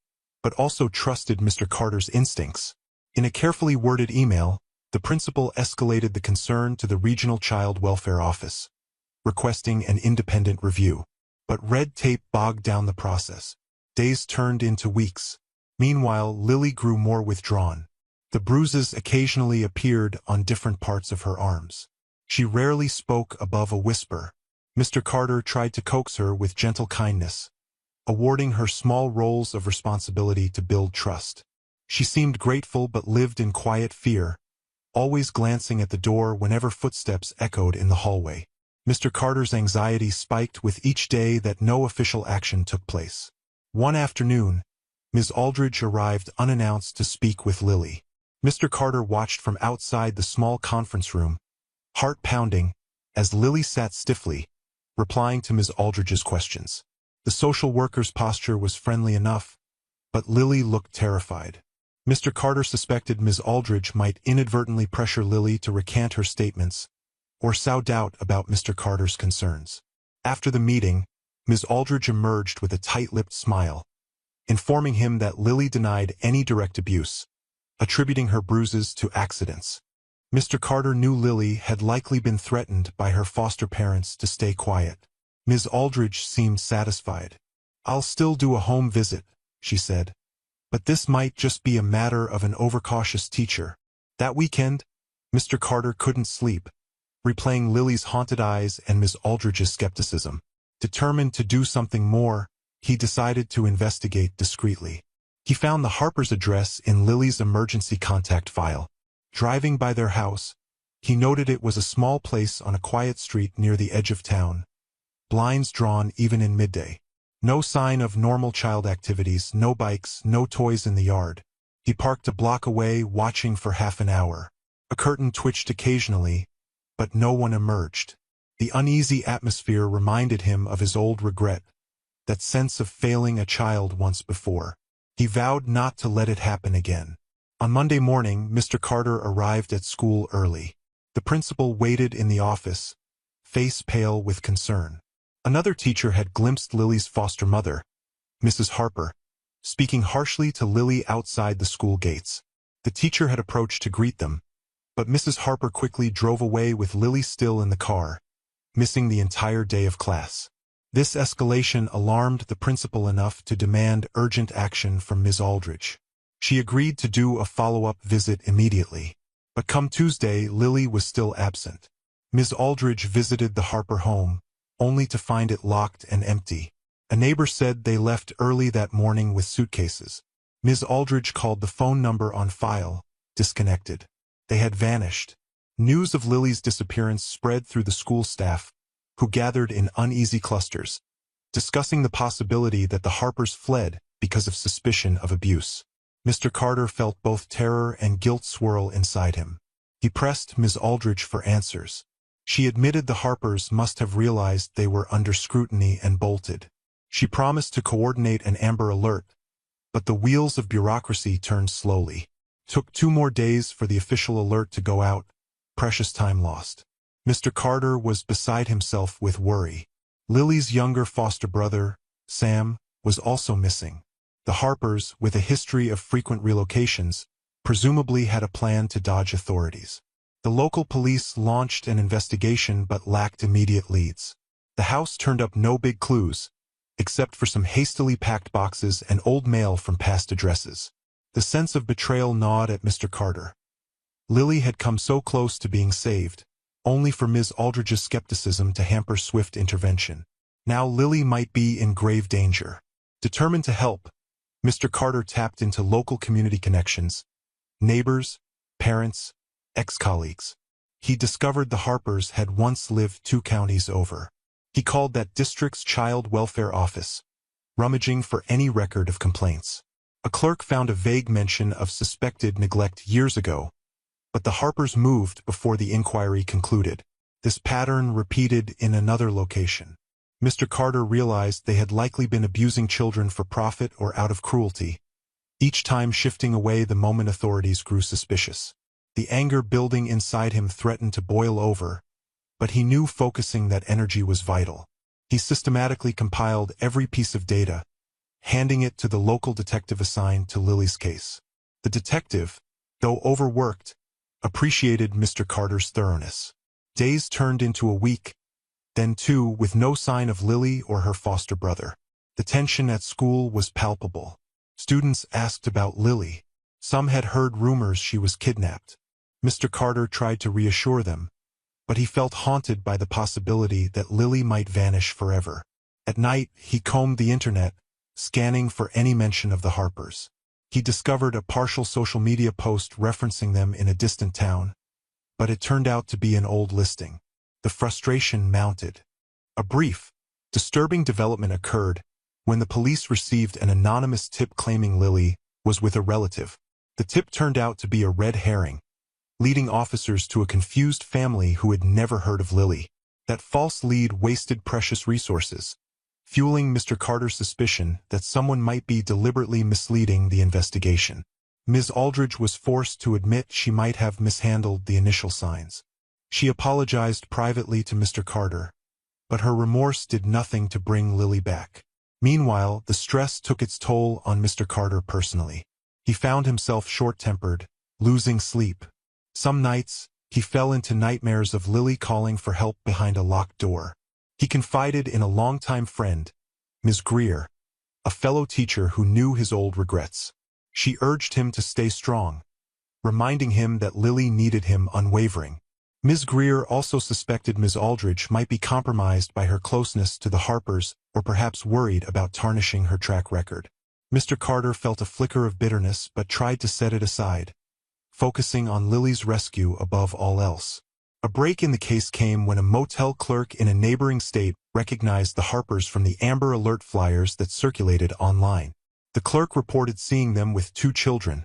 A: but also trusted Mr. Carter's instincts. In a carefully worded email, the principal escalated the concern to the Regional Child Welfare Office, requesting an independent review. But red tape bogged down the process. Days turned into weeks. Meanwhile, Lily grew more withdrawn. The bruises occasionally appeared on different parts of her arms. She rarely spoke above a whisper. Mr. Carter tried to coax her with gentle kindness, awarding her small roles of responsibility to build trust. She seemed grateful but lived in quiet fear, always glancing at the door whenever footsteps echoed in the hallway. Mr. Carter's anxiety spiked with each day that no official action took place. One afternoon, Ms. Aldridge arrived unannounced to speak with Lily. Mr. Carter watched from outside the small conference room, heart pounding, as Lily sat stiffly, replying to Ms. Aldridge's questions. The social worker's posture was friendly enough, but Lily looked terrified. Mr. Carter suspected Ms. Aldridge might inadvertently pressure Lily to recant her statements, or sow doubt about Mr. Carter's concerns. After the meeting, Ms. Aldridge emerged with a tight-lipped smile, informing him that Lily denied any direct abuse, attributing her bruises to accidents. Mr. Carter knew Lily had likely been threatened by her foster parents to stay quiet. Ms. Aldridge seemed satisfied. "I'll still do a home visit," she said. "But this might just be a matter of an overcautious teacher." That weekend, Mr. Carter couldn't sleep, replaying Lily's haunted eyes and Ms. Aldridge's skepticism. Determined to do something more, he decided to investigate discreetly. He found the Harper's address in Lily's emergency contact file. Driving by their house, he noted it was a small place on a quiet street near the edge of town, blinds drawn even in midday. No sign of normal child activities, no bikes, no toys in the yard. He parked a block away, watching for half an hour. A curtain twitched occasionally, but no one emerged. The uneasy atmosphere reminded him of his old regret, that sense of failing a child once before. He vowed not to let it happen again. On Monday morning, Mr. Carter arrived at school early. The principal waited in the office, face pale with concern. Another teacher had glimpsed Lily's foster mother, Mrs. Harper, speaking harshly to Lily outside the school gates. The teacher had approached to greet them, but Mrs. Harper quickly drove away with Lily still in the car, missing the entire day of class. This escalation alarmed the principal enough to demand urgent action from Ms. Aldridge. She agreed to do a follow-up visit immediately. But come Tuesday, Lily was still absent. Ms. Aldridge visited the Harper home, only to find it locked and empty. A neighbor said they left early that morning with suitcases. Ms. Aldridge called the phone number on file, disconnected. They had vanished. News of Lily's disappearance spread through the school staff, who gathered in uneasy clusters, discussing the possibility that the Harpers fled because of suspicion of abuse. Mr. Carter felt both terror and guilt swirl inside him. He pressed Ms. Aldridge for answers. She admitted the Harpers must have realized they were under scrutiny and bolted. She promised to coordinate an Amber Alert, but the wheels of bureaucracy turned slowly. Took 2 more days for the official alert to go out, precious time lost. Mr. Carter was beside himself with worry. Lily's younger foster brother, Sam, was also missing. The Harpers, with a history of frequent relocations, presumably had a plan to dodge authorities. The local police launched an investigation but lacked immediate leads. The house turned up no big clues, except for some hastily packed boxes and old mail from past addresses. The sense of betrayal gnawed at Mr. Carter. Lily had come so close to being saved, only for Ms. Aldridge's skepticism to hamper swift intervention. Now Lily might be in grave danger. Determined to help, Mr. Carter tapped into local community connections, neighbors, parents, ex-colleagues. He discovered the Harpers had once lived 2 counties over. He called that district's child welfare office, rummaging for any record of complaints. A clerk found a vague mention of suspected neglect years ago, but the Harpers moved before the inquiry concluded. This pattern repeated in another location. Mr. Carter realized they had likely been abusing children for profit or out of cruelty, each time shifting away the moment authorities grew suspicious. The anger building inside him threatened to boil over, but he knew focusing that energy was vital. He systematically compiled every piece of data, handing it to the local detective assigned to Lily's case. The detective, though overworked, appreciated Mr. Carter's thoroughness. Days turned into a week, then 2 with no sign of Lily or her foster brother. The tension at school was palpable. Students asked about Lily. Some had heard rumors she was kidnapped. Mr. Carter tried to reassure them, but he felt haunted by the possibility that Lily might vanish forever. At night, he combed the internet, scanning for any mention of the Harpers. He discovered a partial social media post referencing them in a distant town, but it turned out to be an old listing. The frustration mounted. A brief, disturbing development occurred when the police received an anonymous tip claiming Lily was with a relative. The tip turned out to be a red herring, leading officers to a confused family who had never heard of Lily. That false lead wasted precious resources, fueling Mr. Carter's suspicion that someone might be deliberately misleading the investigation. Ms. Aldridge was forced to admit she might have mishandled the initial signs. She apologized privately to Mr. Carter, but her remorse did nothing to bring Lily back. Meanwhile, the stress took its toll on Mr. Carter personally. He found himself short-tempered, losing sleep. Some nights, he fell into nightmares of Lily calling for help behind a locked door. He confided in a longtime friend, Ms. Greer, a fellow teacher who knew his old regrets. She urged him to stay strong, reminding him that Lily needed him unwavering. Ms. Greer also suspected Ms. Aldridge might be compromised by her closeness to the Harpers or perhaps worried about tarnishing her track record. Mr. Carter felt a flicker of bitterness but tried to set it aside, focusing on Lily's rescue above all else. A break in the case came when a motel clerk in a neighboring state recognized the Harpers from the Amber Alert flyers that circulated online. The clerk reported seeing them with 2 children,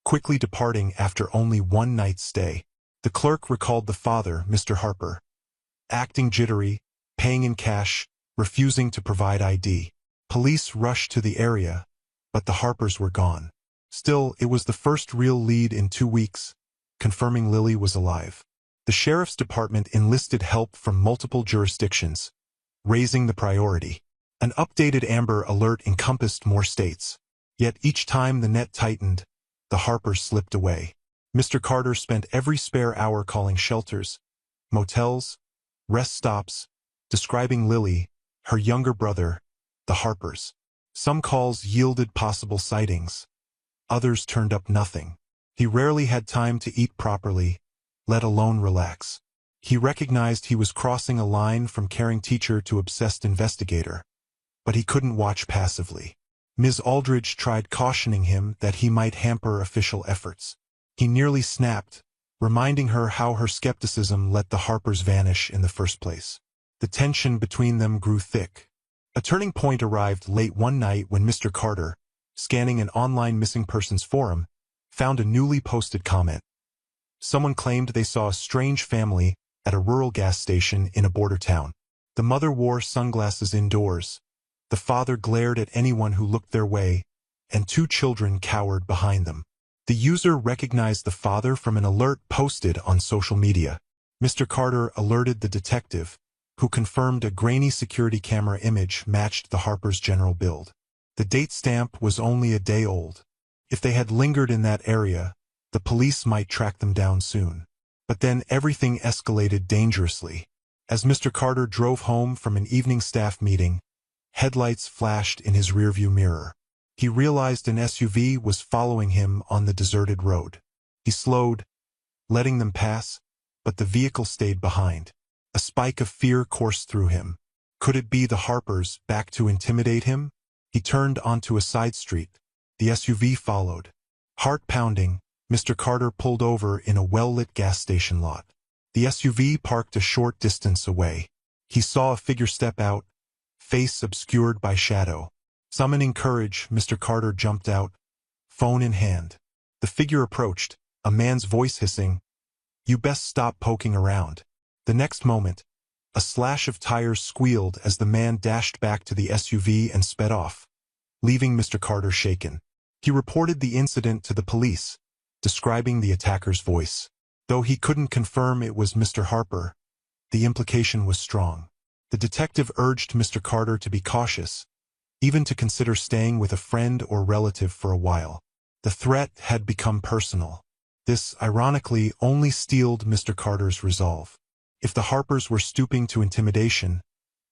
A: quickly departing after only one night's stay. The clerk recalled the father, Mr. Harper, acting jittery, paying in cash, refusing to provide ID. Police rushed to the area, but the Harpers were gone. Still, it was the first real lead in 2 weeks, confirming Lily was alive. The sheriff's department enlisted help from multiple jurisdictions, raising the priority. An updated Amber Alert encompassed more states. Yet each time the net tightened, the Harpers slipped away. Mr. Carter spent every spare hour calling shelters, motels, rest stops, describing Lily, her younger brother, the Harpers. Some calls yielded possible sightings. Others turned up nothing. He rarely had time to eat properly, let alone relax. He recognized he was crossing a line from caring teacher to obsessed investigator, but he couldn't watch passively. Ms. Aldridge tried cautioning him that he might hamper official efforts. He nearly snapped, reminding her how her skepticism let the Harpers vanish in the first place. The tension between them grew thick. A turning point arrived late one night when Mr. Carter, scanning an online missing persons forum, found a newly posted comment. Someone claimed they saw a strange family at a rural gas station in a border town. The mother wore sunglasses indoors. The father glared at anyone who looked their way, and 2 children cowered behind them. The user recognized the father from an alert posted on social media. Mr. Carter alerted the detective, who confirmed a grainy security camera image matched the Harpers' general build. The date stamp was only a day old. If they had lingered in that area, the police might track them down soon. But then everything escalated dangerously. As Mr. Carter drove home from an evening staff meeting, headlights flashed in his rearview mirror. He realized an SUV was following him on the deserted road. He slowed, letting them pass, but the vehicle stayed behind. A spike of fear coursed through him. Could it be the Harpers back to intimidate him? He turned onto a side street. The SUV followed. Heart pounding, Mr. Carter pulled over in a well-lit gas station lot. The SUV parked a short distance away. He saw a figure step out, face obscured by shadow. Summoning courage, Mr. Carter jumped out, phone in hand. The figure approached, a man's voice hissing, "You best stop poking around." The next moment, a slash of tires squealed as the man dashed back to the SUV and sped off, leaving Mr. Carter shaken. He reported the incident to the police, describing the attacker's voice. Though he couldn't confirm it was Mr. Harper, the implication was strong. The detective urged Mr. Carter to be cautious, even to consider staying with a friend or relative for a while. The threat had become personal. This, ironically, only steeled Mr. Carter's resolve. If the Harpers were stooping to intimidation,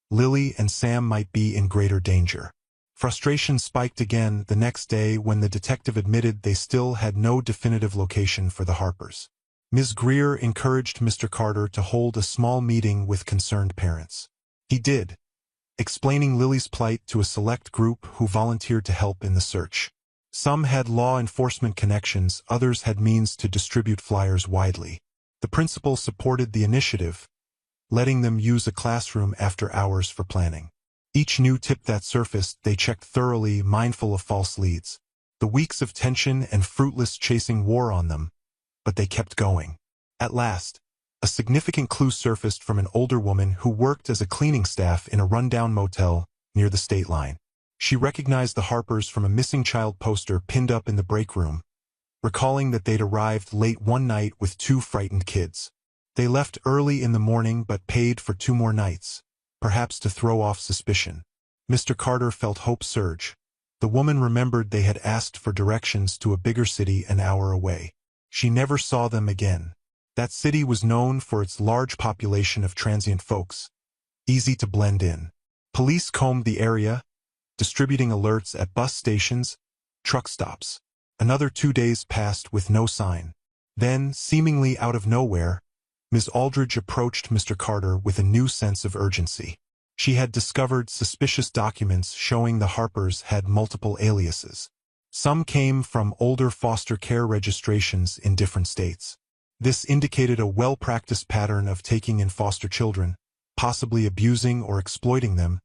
A: Lily and Sam might be in greater danger. Frustration spiked again the next day when the detective admitted they still had no definitive location for the Harpers. Ms. Greer encouraged Mr. Carter to hold a small meeting with concerned parents. He did, explaining Lily's plight to a select group who volunteered to help in the search. Some had law enforcement connections, others had means to distribute flyers widely. The principal supported the initiative, letting them use a classroom after hours for planning. Each new tip that surfaced, they checked thoroughly, mindful of false leads. The weeks of tension and fruitless chasing wore on them, but they kept going. At last, a significant clue surfaced from an older woman who worked as a cleaning staff in a rundown motel near the state line. She recognized the Harpers from a missing child poster pinned up in the break room, recalling that they'd arrived late one night with 2 frightened kids. They left early in the morning but paid for 2 more nights, perhaps to throw off suspicion. Mr. Carter felt hope surge. The woman remembered they had asked for directions to a bigger city an hour away. She never saw them again. That city was known for its large population of transient folks, easy to blend in. Police combed the area, distributing alerts at bus stations, truck stops. Another 2 days passed with no sign. Then, seemingly out of nowhere, Ms. Aldridge approached Mr. Carter with a new sense of urgency. She had discovered suspicious documents showing the Harpers had multiple aliases. Some came from older foster care registrations in different states. This indicated a well-practiced pattern of taking in foster children, possibly abusing or exploiting them,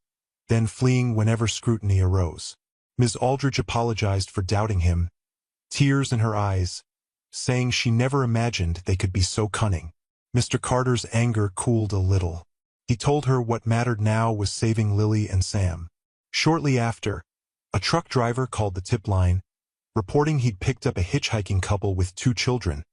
A: then fleeing whenever scrutiny arose. Ms. Aldridge apologized for doubting him, tears in her eyes, saying she never imagined they could be so cunning. Mr. Carter's anger cooled a little. He told her what mattered now was saving Lily and Sam. Shortly after, a truck driver called the tip line, reporting he'd picked up a hitchhiking couple with 2 children,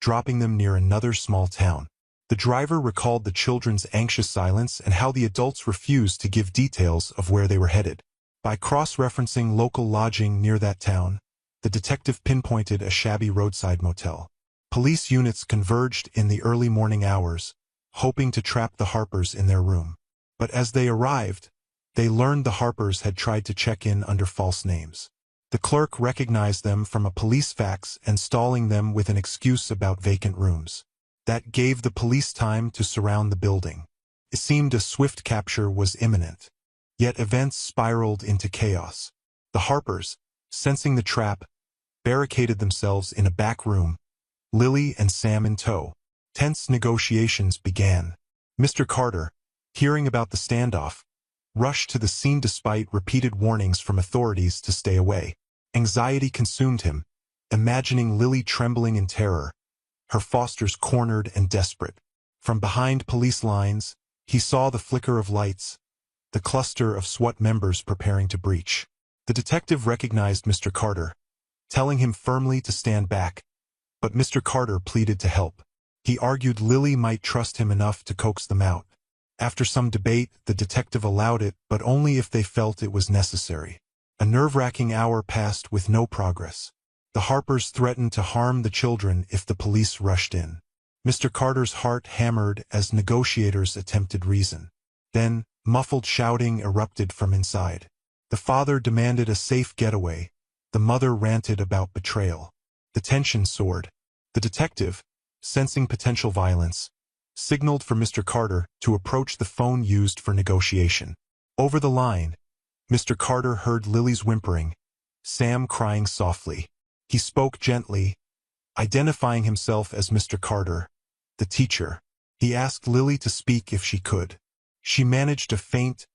A: dropping them near another small town. The driver recalled the children's anxious silence and how the adults refused to give details of where they were headed. By cross-referencing local lodging near that town, the detective pinpointed a shabby roadside motel. Police units converged in the early morning hours, hoping to trap the Harpers in their room. But as they arrived, they learned the Harpers had tried to check in under false names. The clerk recognized them from a police fax and stalling them with an excuse about vacant rooms. That gave the police time to surround the building. It seemed a swift capture was imminent. Yet events spiraled into chaos. The Harpers, sensing the trap, barricaded themselves in a back room, Lily and Sam in tow. Tense negotiations began. Mr. Carter, hearing about the standoff, rushed to the scene despite repeated warnings from authorities to stay away. Anxiety consumed him, imagining Lily trembling in terror, her fosters cornered and desperate. From behind police lines, he saw the flicker of lights, the cluster of SWAT members preparing to breach. The detective recognized Mr. Carter, telling him firmly to stand back, but Mr. Carter pleaded to help. He argued Lily might trust him enough to coax them out. After some debate, the detective allowed it, but only if they felt it was necessary. A nerve-wracking hour passed with no progress. The Harpers threatened to harm the children if the police rushed in. Mr. Carter's heart hammered as negotiators attempted reason. Then, muffled shouting erupted from inside. The father demanded a safe getaway. The mother ranted about betrayal. The tension soared. The detective, sensing potential violence, signaled for Mr. Carter to approach the phone used for negotiation. Over the line, Mr. Carter heard Lily's whimpering, Sam crying softly. He spoke gently, identifying himself as Mr. Carter, the teacher. He asked Lily to speak if she could. She managed a faint,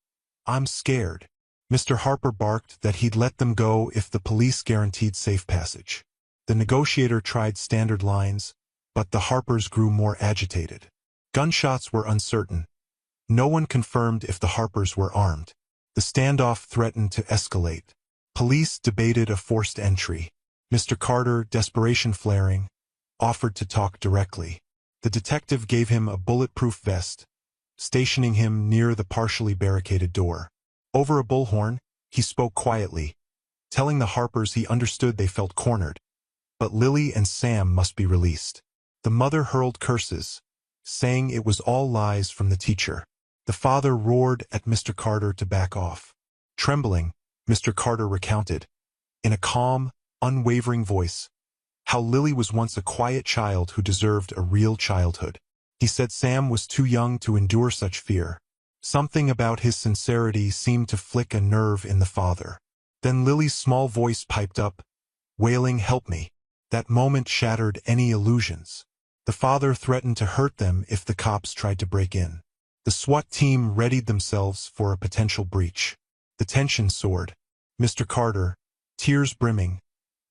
A: "I'm scared." Mr. Harper barked that he'd let them go if the police guaranteed safe passage. The negotiator tried standard lines, but the Harpers grew more agitated. Gunshots were uncertain. No one confirmed if the Harpers were armed. The standoff threatened to escalate. Police debated a forced entry. Mr. Carter, desperation flaring, offered to talk directly. The detective gave him a bulletproof vest, stationing him near the partially barricaded door. Over a bullhorn, he spoke quietly, telling the Harpers he understood they felt cornered, but Lily and Sam must be released. The mother hurled curses, saying it was all lies from the teacher. The father roared at Mr. Carter to back off. Trembling, Mr. Carter recounted, in a calm, unwavering voice, how Lily was once a quiet child who deserved a real childhood. He said Sam was too young to endure such fear, Something about his sincerity seemed to flick a nerve in the father. Then Lily's small voice piped up, wailing, "Help me." That moment shattered any illusions. The father threatened to hurt them if the cops tried to break in. The SWAT team readied themselves for a potential breach. The tension soared. Mr. Carter, tears brimming,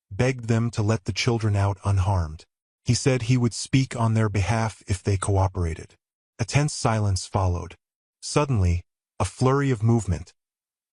A: begged them to let the children out unharmed. He said he would speak on their behalf if they cooperated. A tense silence followed. Suddenly, a flurry of movement.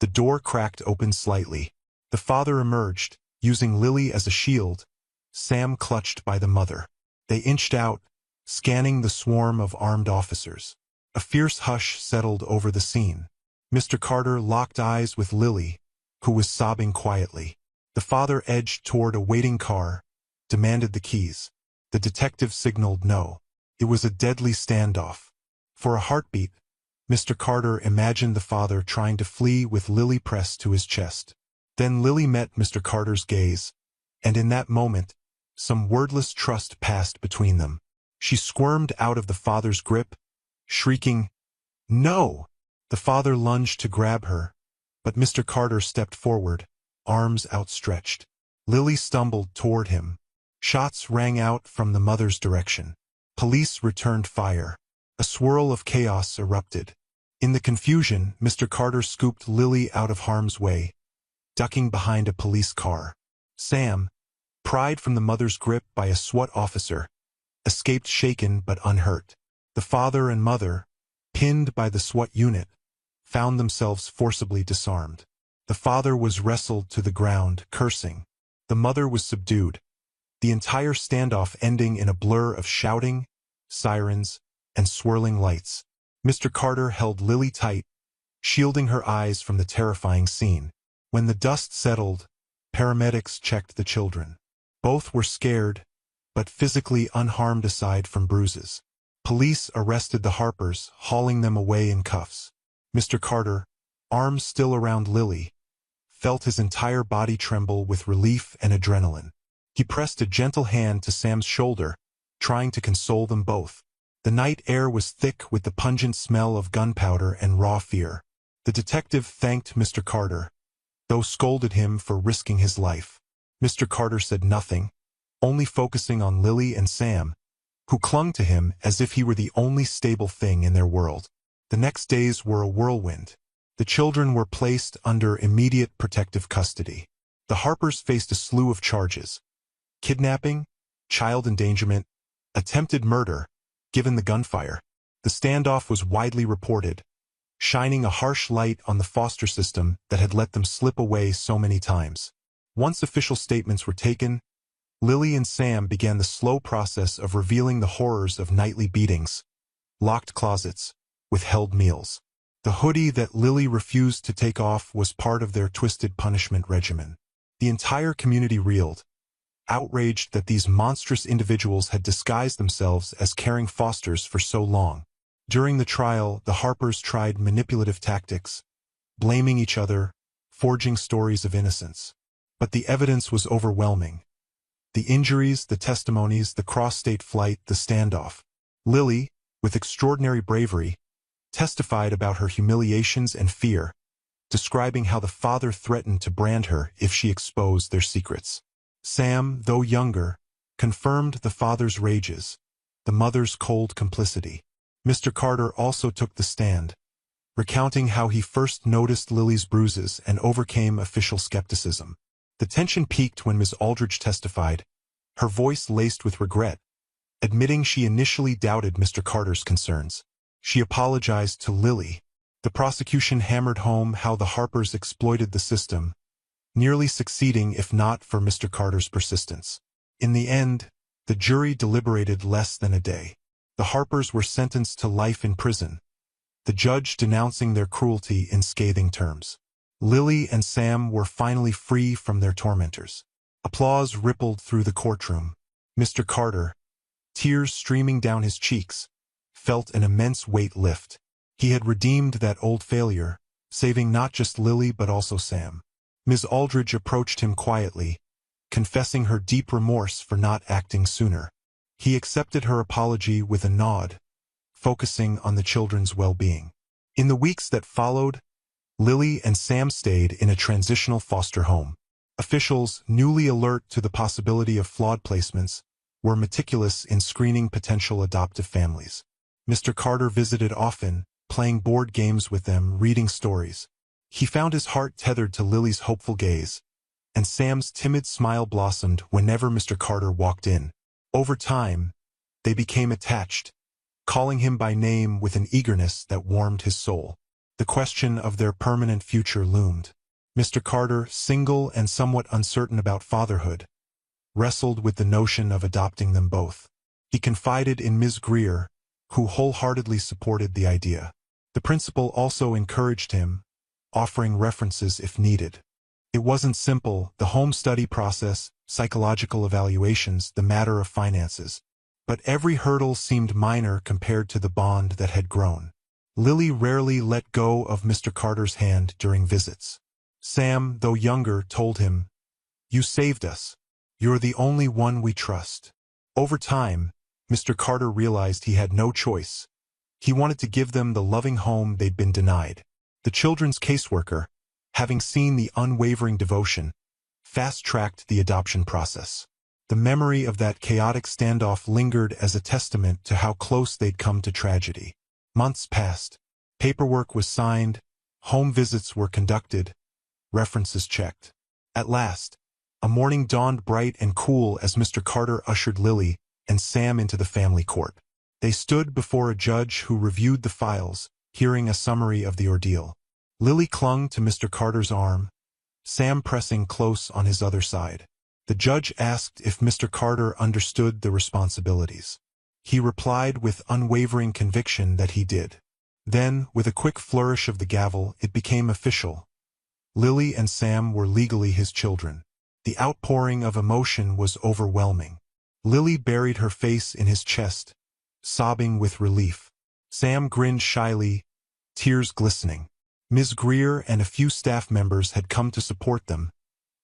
A: The door cracked open slightly. The father emerged, using Lily as a shield, Sam clutched by the mother. They inched out, scanning the swarm of armed officers. A fierce hush settled over the scene. Mr. Carter locked eyes with Lily, who was sobbing quietly. The father edged toward a waiting car, demanded the keys. The detective signaled no. It was a deadly standoff. For a heartbeat, Mr. Carter imagined the father trying to flee with Lily pressed to his chest. Then Lily met Mr. Carter's gaze, and in that moment, some wordless trust passed between them. She squirmed out of the father's grip, shrieking, "No!" The father lunged to grab her, but Mr. Carter stepped forward, arms outstretched. Lily stumbled toward him. Shots rang out from the mother's direction. Police returned fire. A swirl of chaos erupted. In the confusion, Mr. Carter scooped Lily out of harm's way, ducking behind a police car. Sam, pried from the mother's grip by a SWAT officer, escaped shaken but unhurt. The father and mother, pinned by the SWAT unit, found themselves forcibly disarmed. The father was wrestled to the ground, cursing. The mother was subdued, the entire standoff ending in a blur of shouting, sirens, and swirling lights. Mr. Carter held Lily tight, shielding her eyes from the terrifying scene. When the dust settled, paramedics checked the children. Both were scared, but physically unharmed aside from bruises. Police arrested the Harpers, hauling them away in cuffs. Mr. Carter, arms still around Lily, felt his entire body tremble with relief and adrenaline. He pressed a gentle hand to Sam's shoulder, trying to console them both. The night air was thick with the pungent smell of gunpowder and raw fear. The detective thanked Mr. Carter, though scolded him for risking his life. Mr. Carter said nothing, only focusing on Lily and Sam, who clung to him as if he were the only stable thing in their world. The next days were a whirlwind. The children were placed under immediate protective custody. The Harpers faced a slew of charges: kidnapping, child endangerment, attempted murder, given the gunfire. The standoff was widely reported, shining a harsh light on the foster system that had let them slip away so many times. Once official statements were taken, Lily and Sam began the slow process of revealing the horrors of nightly beatings, locked closets, withheld meals. The hoodie that Lily refused to take off was part of their twisted punishment regimen. The entire community reeled, outraged that these monstrous individuals had disguised themselves as caring fosters for so long. During the trial, the Harpers tried manipulative tactics, blaming each other, forging stories of innocence. But the evidence was overwhelming. The injuries, the testimonies, the cross-state flight, the standoff. Lily, with extraordinary bravery, testified about her humiliations and fear, describing how the father threatened to brand her if she exposed their secrets. Sam, though younger, confirmed the father's rages, the mother's cold complicity. Mr. Carter also took the stand, recounting how he first noticed Lily's bruises and overcame official skepticism. The tension peaked when Ms. Aldridge testified, her voice laced with regret, admitting she initially doubted Mr. Carter's concerns. She apologized to Lily. The prosecution hammered home how the Harpers exploited the system, nearly succeeding if not for Mr. Carter's persistence. In the end, the jury deliberated less than a day. The Harpers were sentenced to life in prison, the judge denouncing their cruelty in scathing terms. Lily and Sam were finally free from their tormentors. Applause rippled through the courtroom. Mr. Carter, tears streaming down his cheeks, felt an immense weight lift. He had redeemed that old failure, saving not just Lily but also Sam. Ms. Aldridge approached him quietly, confessing her deep remorse for not acting sooner. He accepted her apology with a nod, focusing on the children's well-being. In the weeks that followed, Lily and Sam stayed in a transitional foster home. Officials, newly alert to the possibility of flawed placements, were meticulous in screening potential adoptive families. Mr. Carter visited often, playing board games with them, reading stories. He found his heart tethered to Lily's hopeful gaze, and Sam's timid smile blossomed whenever Mr. Carter walked in. Over time, they became attached, calling him by name with an eagerness that warmed his soul. The question of their permanent future loomed. Mr. Carter, single and somewhat uncertain about fatherhood, wrestled with the notion of adopting them both. He confided in Ms. Greer, who wholeheartedly supported the idea. The principal also encouraged him, offering references if needed. It wasn't simple, the home study process, psychological evaluations, the matter of finances. But every hurdle seemed minor compared to the bond that had grown. Lily rarely let go of Mr. Carter's hand during visits. Sam, though younger, told him, "You saved us. You're the only one we trust." Over time, Mr. Carter realized he had no choice. He wanted to give them the loving home they'd been denied. The children's caseworker, having seen the unwavering devotion, fast-tracked the adoption process. The memory of that chaotic standoff lingered as a testament to how close they'd come to tragedy. Months passed. Paperwork was signed, home visits were conducted, references checked. At last, a morning dawned bright and cool as Mr. Carter ushered Lily and Sam into the family court. They stood before a judge who reviewed the files, hearing a summary of the ordeal. Lily clung to Mr. Carter's arm, Sam pressing close on his other side. The judge asked if Mr. Carter understood the responsibilities. He replied with unwavering conviction that he did. Then, with a quick flourish of the gavel, it became official. Lily and Sam were legally his children. The outpouring of emotion was overwhelming. Lily buried her face in his chest, sobbing with relief. Sam grinned shyly, tears glistening. Ms. Greer and a few staff members had come to support them,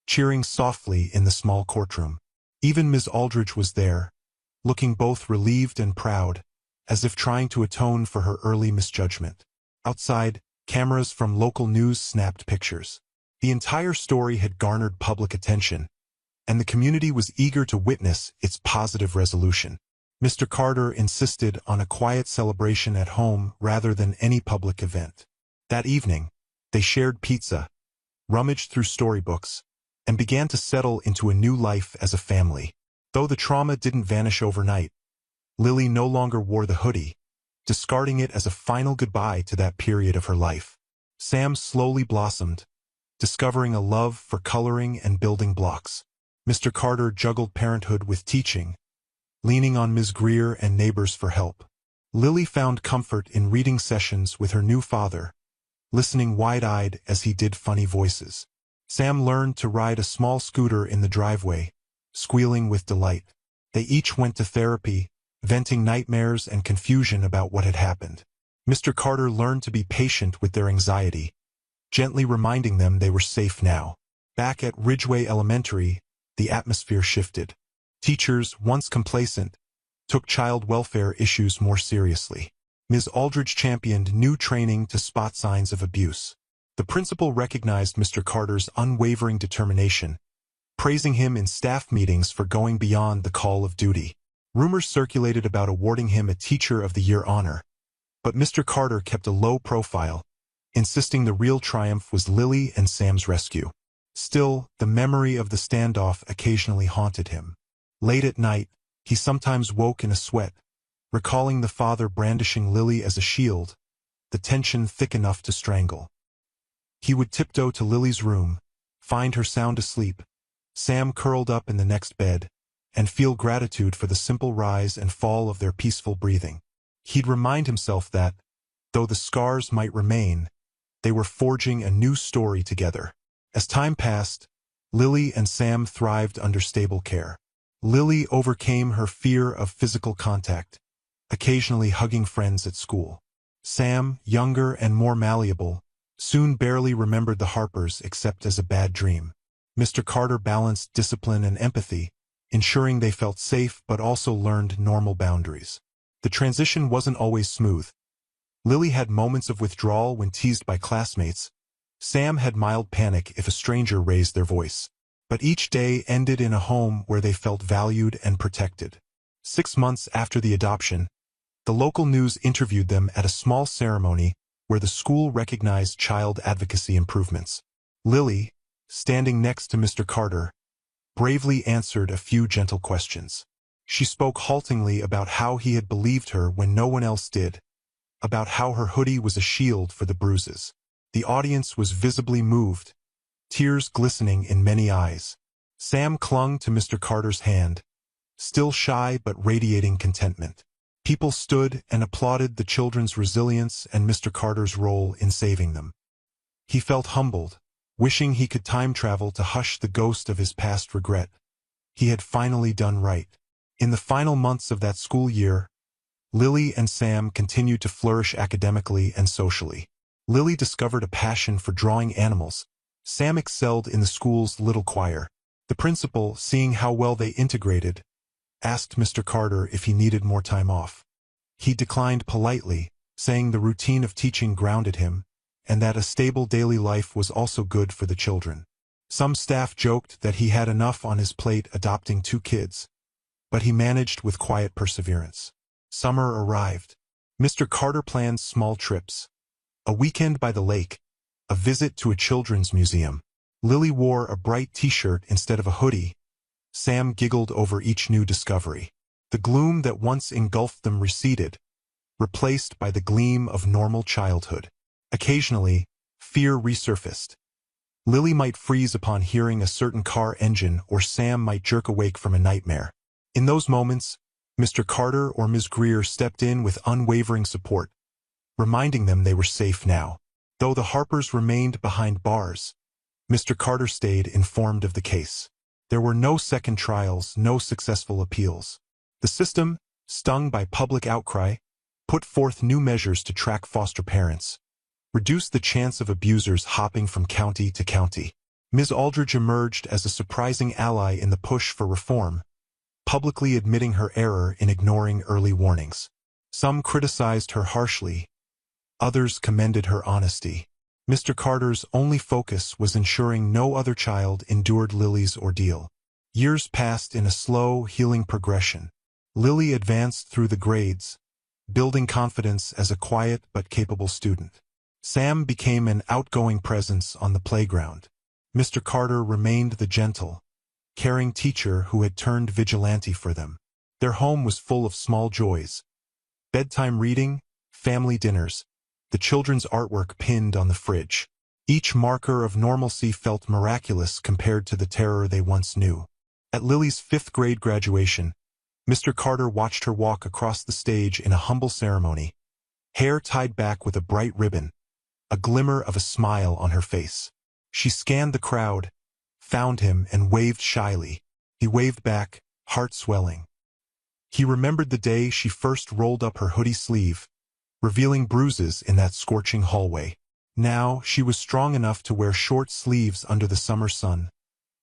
A: cheering softly in the small courtroom. Even Ms. Aldridge was there, looking both relieved and proud, as if trying to atone for her early misjudgment. Outside, cameras from local news snapped pictures. The entire story had garnered public attention, and the community was eager to witness its positive resolution. Mr. Carter insisted on a quiet celebration at home rather than any public event. That evening, they shared pizza, rummaged through storybooks, and began to settle into a new life as a family. Though the trauma didn't vanish overnight, Lily no longer wore the hoodie, discarding it as a final goodbye to that period of her life. Sam slowly blossomed, discovering a love for coloring and building blocks. Mr. Carter juggled parenthood with teaching, leaning on Ms. Greer and neighbors for help. Lily found comfort in reading sessions with her new father, listening wide-eyed as he did funny voices. Sam learned to ride a small scooter in the driveway, squealing with delight. They each went to therapy, venting nightmares and confusion about what had happened. Mr. Carter learned to be patient with their anxiety, gently reminding them they were safe now. Back at Ridgeway Elementary, the atmosphere shifted. Teachers, once complacent, took child welfare issues more seriously. Ms. Aldridge championed new training to spot signs of abuse. The principal recognized Mr. Carter's unwavering determination, praising him in staff meetings for going beyond the call of duty. Rumors circulated about awarding him a Teacher of the Year honor, but Mr. Carter kept a low profile, insisting the real triumph was Lily and Sam's rescue. Still, the memory of the standoff occasionally haunted him. Late at night, he sometimes woke in a sweat, recalling the father brandishing Lily as a shield, the tension thick enough to strangle. He would tiptoe to Lily's room, find her sound asleep, Sam curled up in the next bed, and feel gratitude for the simple rise and fall of their peaceful breathing. He'd remind himself that, though the scars might remain, they were forging a new story together. As time passed, Lily and Sam thrived under stable care. Lily overcame her fear of physical contact, occasionally hugging friends at school. Sam, younger and more malleable, soon barely remembered the Harpers except as a bad dream. Mr. Carter balanced discipline and empathy, ensuring they felt safe but also learned normal boundaries. The transition wasn't always smooth. Lily had moments of withdrawal when teased by classmates. Sam had mild panic if a stranger raised their voice. But each day ended in a home where they felt valued and protected. 6 months after the adoption, the local news interviewed them at a small ceremony where the school recognized child advocacy improvements. Lily, standing next to Mr. Carter, bravely answered a few gentle questions. She spoke haltingly about how he had believed her when no one else did, about how her hoodie was a shield for the bruises. The audience was visibly moved, tears glistening in many eyes. Sam clung to Mr. Carter's hand, still shy but radiating contentment. People stood and applauded the children's resilience and Mr. Carter's role in saving them. He felt humbled, wishing he could time travel to hush the ghost of his past regret. He had finally done right. In the final months of that school year, Lily and Sam continued to flourish academically and socially. Lily discovered a passion for drawing animals. Sam excelled in the school's little choir. The principal, seeing how well they integrated, asked Mr. Carter if he needed more time off. He declined politely, saying the routine of teaching grounded him, and that a stable daily life was also good for the children. Some staff joked that he had enough on his plate adopting 2 kids, but he managed with quiet perseverance. Summer arrived. Mr. Carter planned small trips. A weekend by the lake, a visit to a children's museum. Lily wore a bright t-shirt instead of a hoodie. Sam giggled over each new discovery. The gloom that once engulfed them receded, replaced by the gleam of normal childhood. Occasionally, fear resurfaced. Lily might freeze upon hearing a certain car engine, or Sam might jerk awake from a nightmare. In those moments, Mr. Carter or Ms. Greer stepped in with unwavering support, reminding them they were safe now. Though the Harpers remained behind bars, Mr. Carter stayed informed of the case. There were no second trials, no successful appeals. The system, stung by public outcry, put forth new measures to track foster parents, reduce the chance of abusers hopping from county to county. Ms. Aldridge emerged as a surprising ally in the push for reform, publicly admitting her error in ignoring early warnings. Some criticized her harshly, others commended her honesty. Mr. Carter's only focus was ensuring no other child endured Lily's ordeal. Years passed in a slow, healing progression. Lily advanced through the grades, building confidence as a quiet but capable student. Sam became an outgoing presence on the playground. Mr. Carter remained the gentle, caring teacher who had turned vigilante for them. Their home was full of small joys. Bedtime reading, family dinners, the children's artwork pinned on the fridge. Each marker of normalcy felt miraculous compared to the terror they once knew. At Lily's 5th grade graduation, Mr. Carter watched her walk across the stage in a humble ceremony, hair tied back with a bright ribbon, a glimmer of a smile on her face. She scanned the crowd, found him, and waved shyly. He waved back, heart swelling. He remembered the day she first rolled up her hoodie sleeve, revealing bruises in that scorching hallway. Now she was strong enough to wear short sleeves under the summer sun,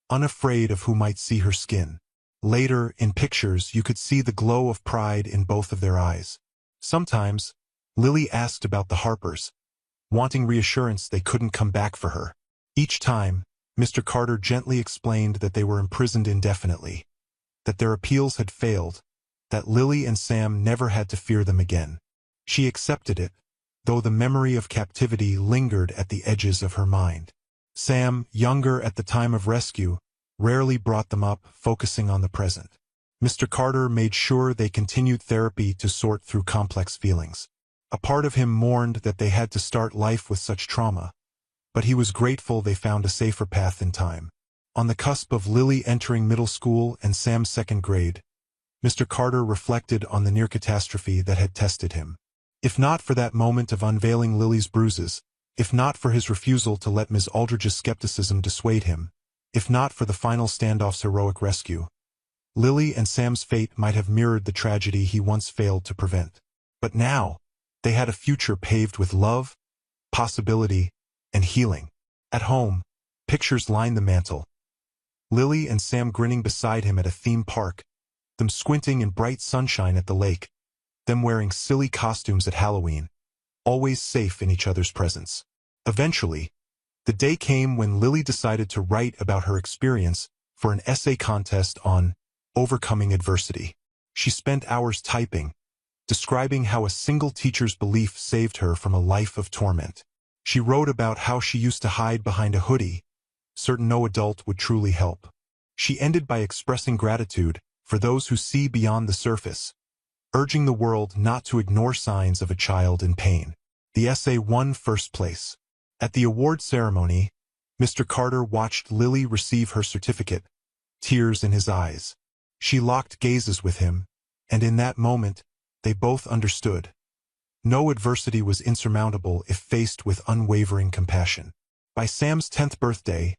A: unafraid of who might see her skin. Later, in pictures, you could see the glow of pride in both of their eyes. Sometimes, Lily asked about the Harpers, wanting reassurance they couldn't come back for her. Each time, Mr. Carter gently explained that they were imprisoned indefinitely, that their appeals had failed, that Lily and Sam never had to fear them again. She accepted it, though the memory of captivity lingered at the edges of her mind. Sam, younger at the time of rescue, rarely brought them up, focusing on the present. Mr. Carter made sure they continued therapy to sort through complex feelings. A part of him mourned that they had to start life with such trauma, but he was grateful they found a safer path in time. On the cusp of Lily entering middle school and Sam's 2nd grade, Mr. Carter reflected on the near catastrophe that had tested him. If not for that moment of unveiling Lily's bruises, if not for his refusal to let Ms. Aldridge's skepticism dissuade him, if not for the final standoff's heroic rescue, Lily and Sam's fate might have mirrored the tragedy he once failed to prevent. But now, they had a future paved with love, possibility, and healing. At home, pictures lined the mantel. Lily and Sam grinning beside him at a theme park, them squinting in bright sunshine at the lake, them wearing silly costumes at Halloween. always safe in each other's presence. Eventually, the day came when Lily decided to write about her experience for an essay contest on overcoming adversity. She spent hours typing, describing how a single teacher's belief saved her from a life of torment. She wrote about how she used to hide behind a hoodie, certain no adult would truly help. She ended by expressing gratitude for those who see beyond the surface, urging the world not to ignore signs of a child in pain. The essay won first place. At the award ceremony, Mr. Carter watched Lily receive her certificate, tears in his eyes. She locked gazes with him, and in that moment, they both understood. No adversity was insurmountable if faced with unwavering compassion. By Sam's 10th birthday,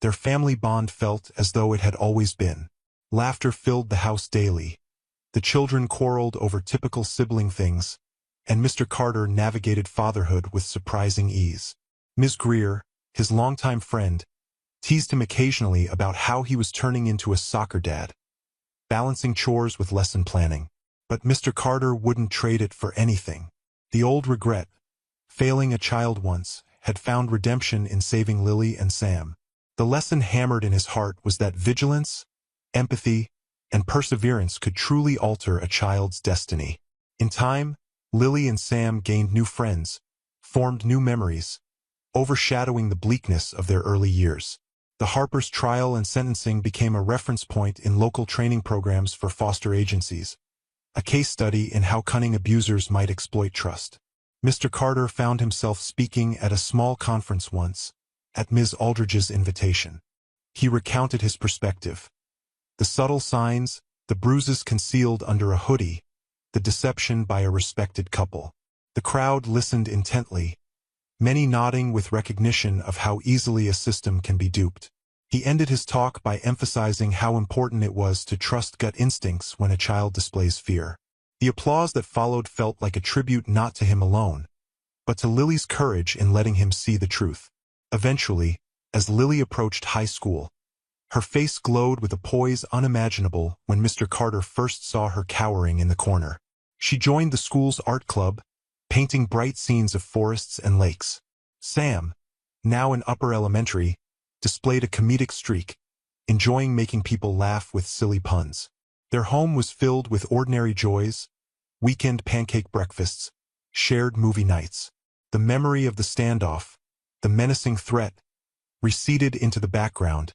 A: their family bond felt as though it had always been. Laughter filled the house daily. The children quarreled over typical sibling things, and Mr. Carter navigated fatherhood with surprising ease. Ms. Greer, his longtime friend, teased him occasionally about how he was turning into a soccer dad, balancing chores with lesson planning. But Mr. Carter wouldn't trade it for anything. The old regret, failing a child once, had found redemption in saving Lily and Sam. The lesson hammered in his heart was that vigilance, empathy, and perseverance could truly alter a child's destiny. In time, Lily and Sam gained new friends, formed new memories, overshadowing the bleakness of their early years. The Harpers' trial and sentencing became a reference point in local training programs for foster agencies, a case study in how cunning abusers might exploit trust. Mr. Carter found himself speaking at a small conference once, at Ms. Aldridge's invitation. He recounted his perspective. The subtle signs, the bruises concealed under a hoodie, the deception by a respected couple. The crowd listened intently, many nodding with recognition of how easily a system can be duped. He ended his talk by emphasizing how important it was to trust gut instincts when a child displays fear. The applause that followed felt like a tribute not to him alone, but to Lily's courage in letting him see the truth. Eventually, as Lily approached high school, her face glowed with a poise unimaginable when Mr. Carter first saw her cowering in the corner. She joined the school's art club, painting bright scenes of forests and lakes. Sam, now in upper elementary, displayed a comedic streak, enjoying making people laugh with silly puns. Their home was filled with ordinary joys, weekend pancake breakfasts, shared movie nights. The memory of the standoff, the menacing threat, receded into the background,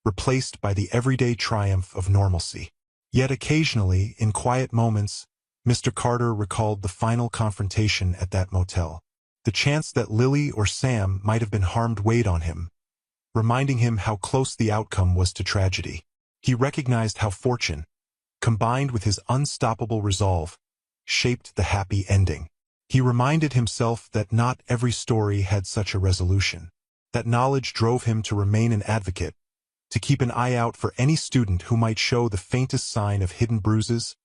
A: replaced by the everyday triumph of normalcy. Yet occasionally, in quiet moments, Mr. Carter recalled the final confrontation at that motel. The chance that Lily or Sam might have been harmed weighed on him, reminding him how close the outcome was to tragedy. He recognized how fortune, combined with his unstoppable resolve, shaped the happy ending. He reminded himself that not every story had such a resolution. That knowledge drove him to remain an advocate, to keep an eye out for any student who might show the faintest sign of hidden bruises,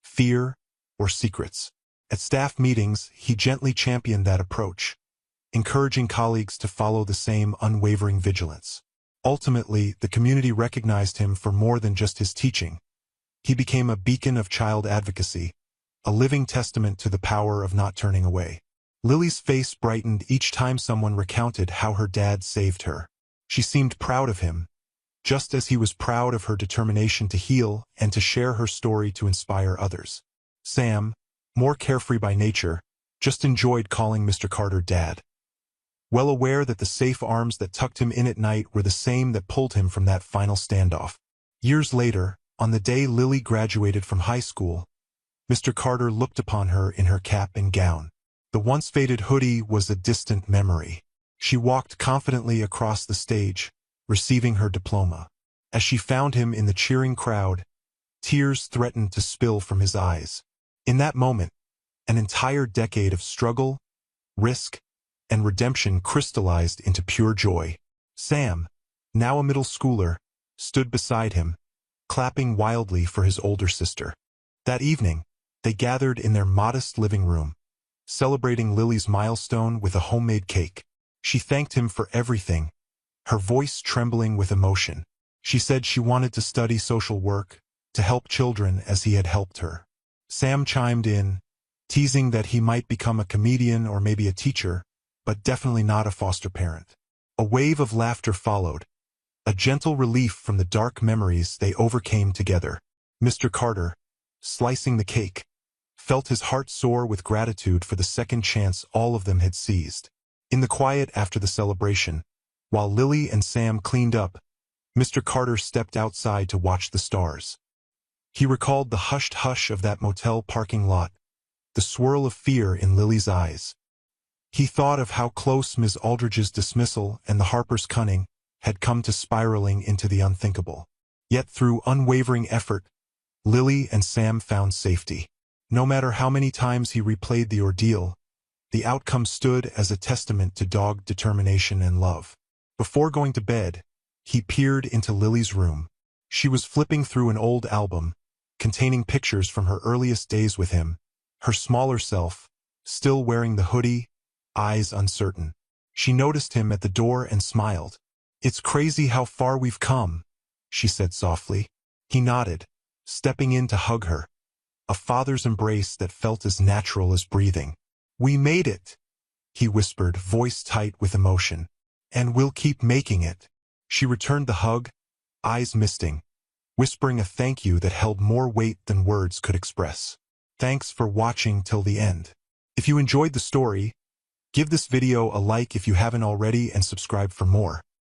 A: fear, or secrets. At staff meetings, he gently championed that approach, encouraging colleagues to follow the same unwavering vigilance. Ultimately, the community recognized him for more than just his teaching. He became a beacon of child advocacy, a living testament to the power of not turning away. Lily's face brightened each time someone recounted how her dad saved her. She seemed proud of him, just as he was proud of her determination to heal and to share her story to inspire others. Sam, more carefree by nature, just enjoyed calling Mr. Carter Dad, well aware that the safe arms that tucked him in at night were the same that pulled him from that final standoff. Years later, on the day Lily graduated from high school, Mr. Carter looked upon her in her cap and gown. The once faded hoodie was a distant memory. She walked confidently across the stage, receiving her diploma. As she found him in the cheering crowd, tears threatened to spill from his eyes. In that moment, an entire decade of struggle, risk, and redemption crystallized into pure joy. Sam, now a middle schooler, stood beside him, clapping wildly for his older sister. That evening, they gathered in their modest living room, celebrating Lily's milestone with a homemade cake. She thanked him for everything, her voice trembling with emotion. She said she wanted to study social work, to help children as he had helped her. Sam chimed in, teasing that he might become a comedian or maybe a teacher, but definitely not a foster parent. A wave of laughter followed, a gentle relief from the dark memories they overcame together. Mr. Carter, slicing the cake, felt his heart soar with gratitude for the second chance all of them had seized. In the quiet after the celebration, while Lily and Sam cleaned up, Mr. Carter stepped outside to watch the stars. He recalled the hushed hush of that motel parking lot, the swirl of fear in Lily's eyes. He thought of how close Ms. Aldridge's dismissal and the Harper's cunning had come to spiraling into the unthinkable. Yet through unwavering effort, Lily and Sam found safety. No matter how many times he replayed the ordeal, the outcome stood as a testament to dogged determination and love. Before going to bed, he peered into Lily's room. She was flipping through an old album, containing pictures from her earliest days with him, her smaller self, still wearing the hoodie, eyes uncertain. She noticed him at the door and smiled. "It's crazy how far we've come," she said softly. He nodded, stepping in to hug her, a father's embrace that felt as natural as breathing. "We made it," he whispered, voice tight with emotion. "And we'll keep making it." She returned the hug, eyes misting, whispering a thank you that held more weight than words could express. Thanks for watching till the end. If you enjoyed the story, give this video a like if you haven't already and subscribe for more.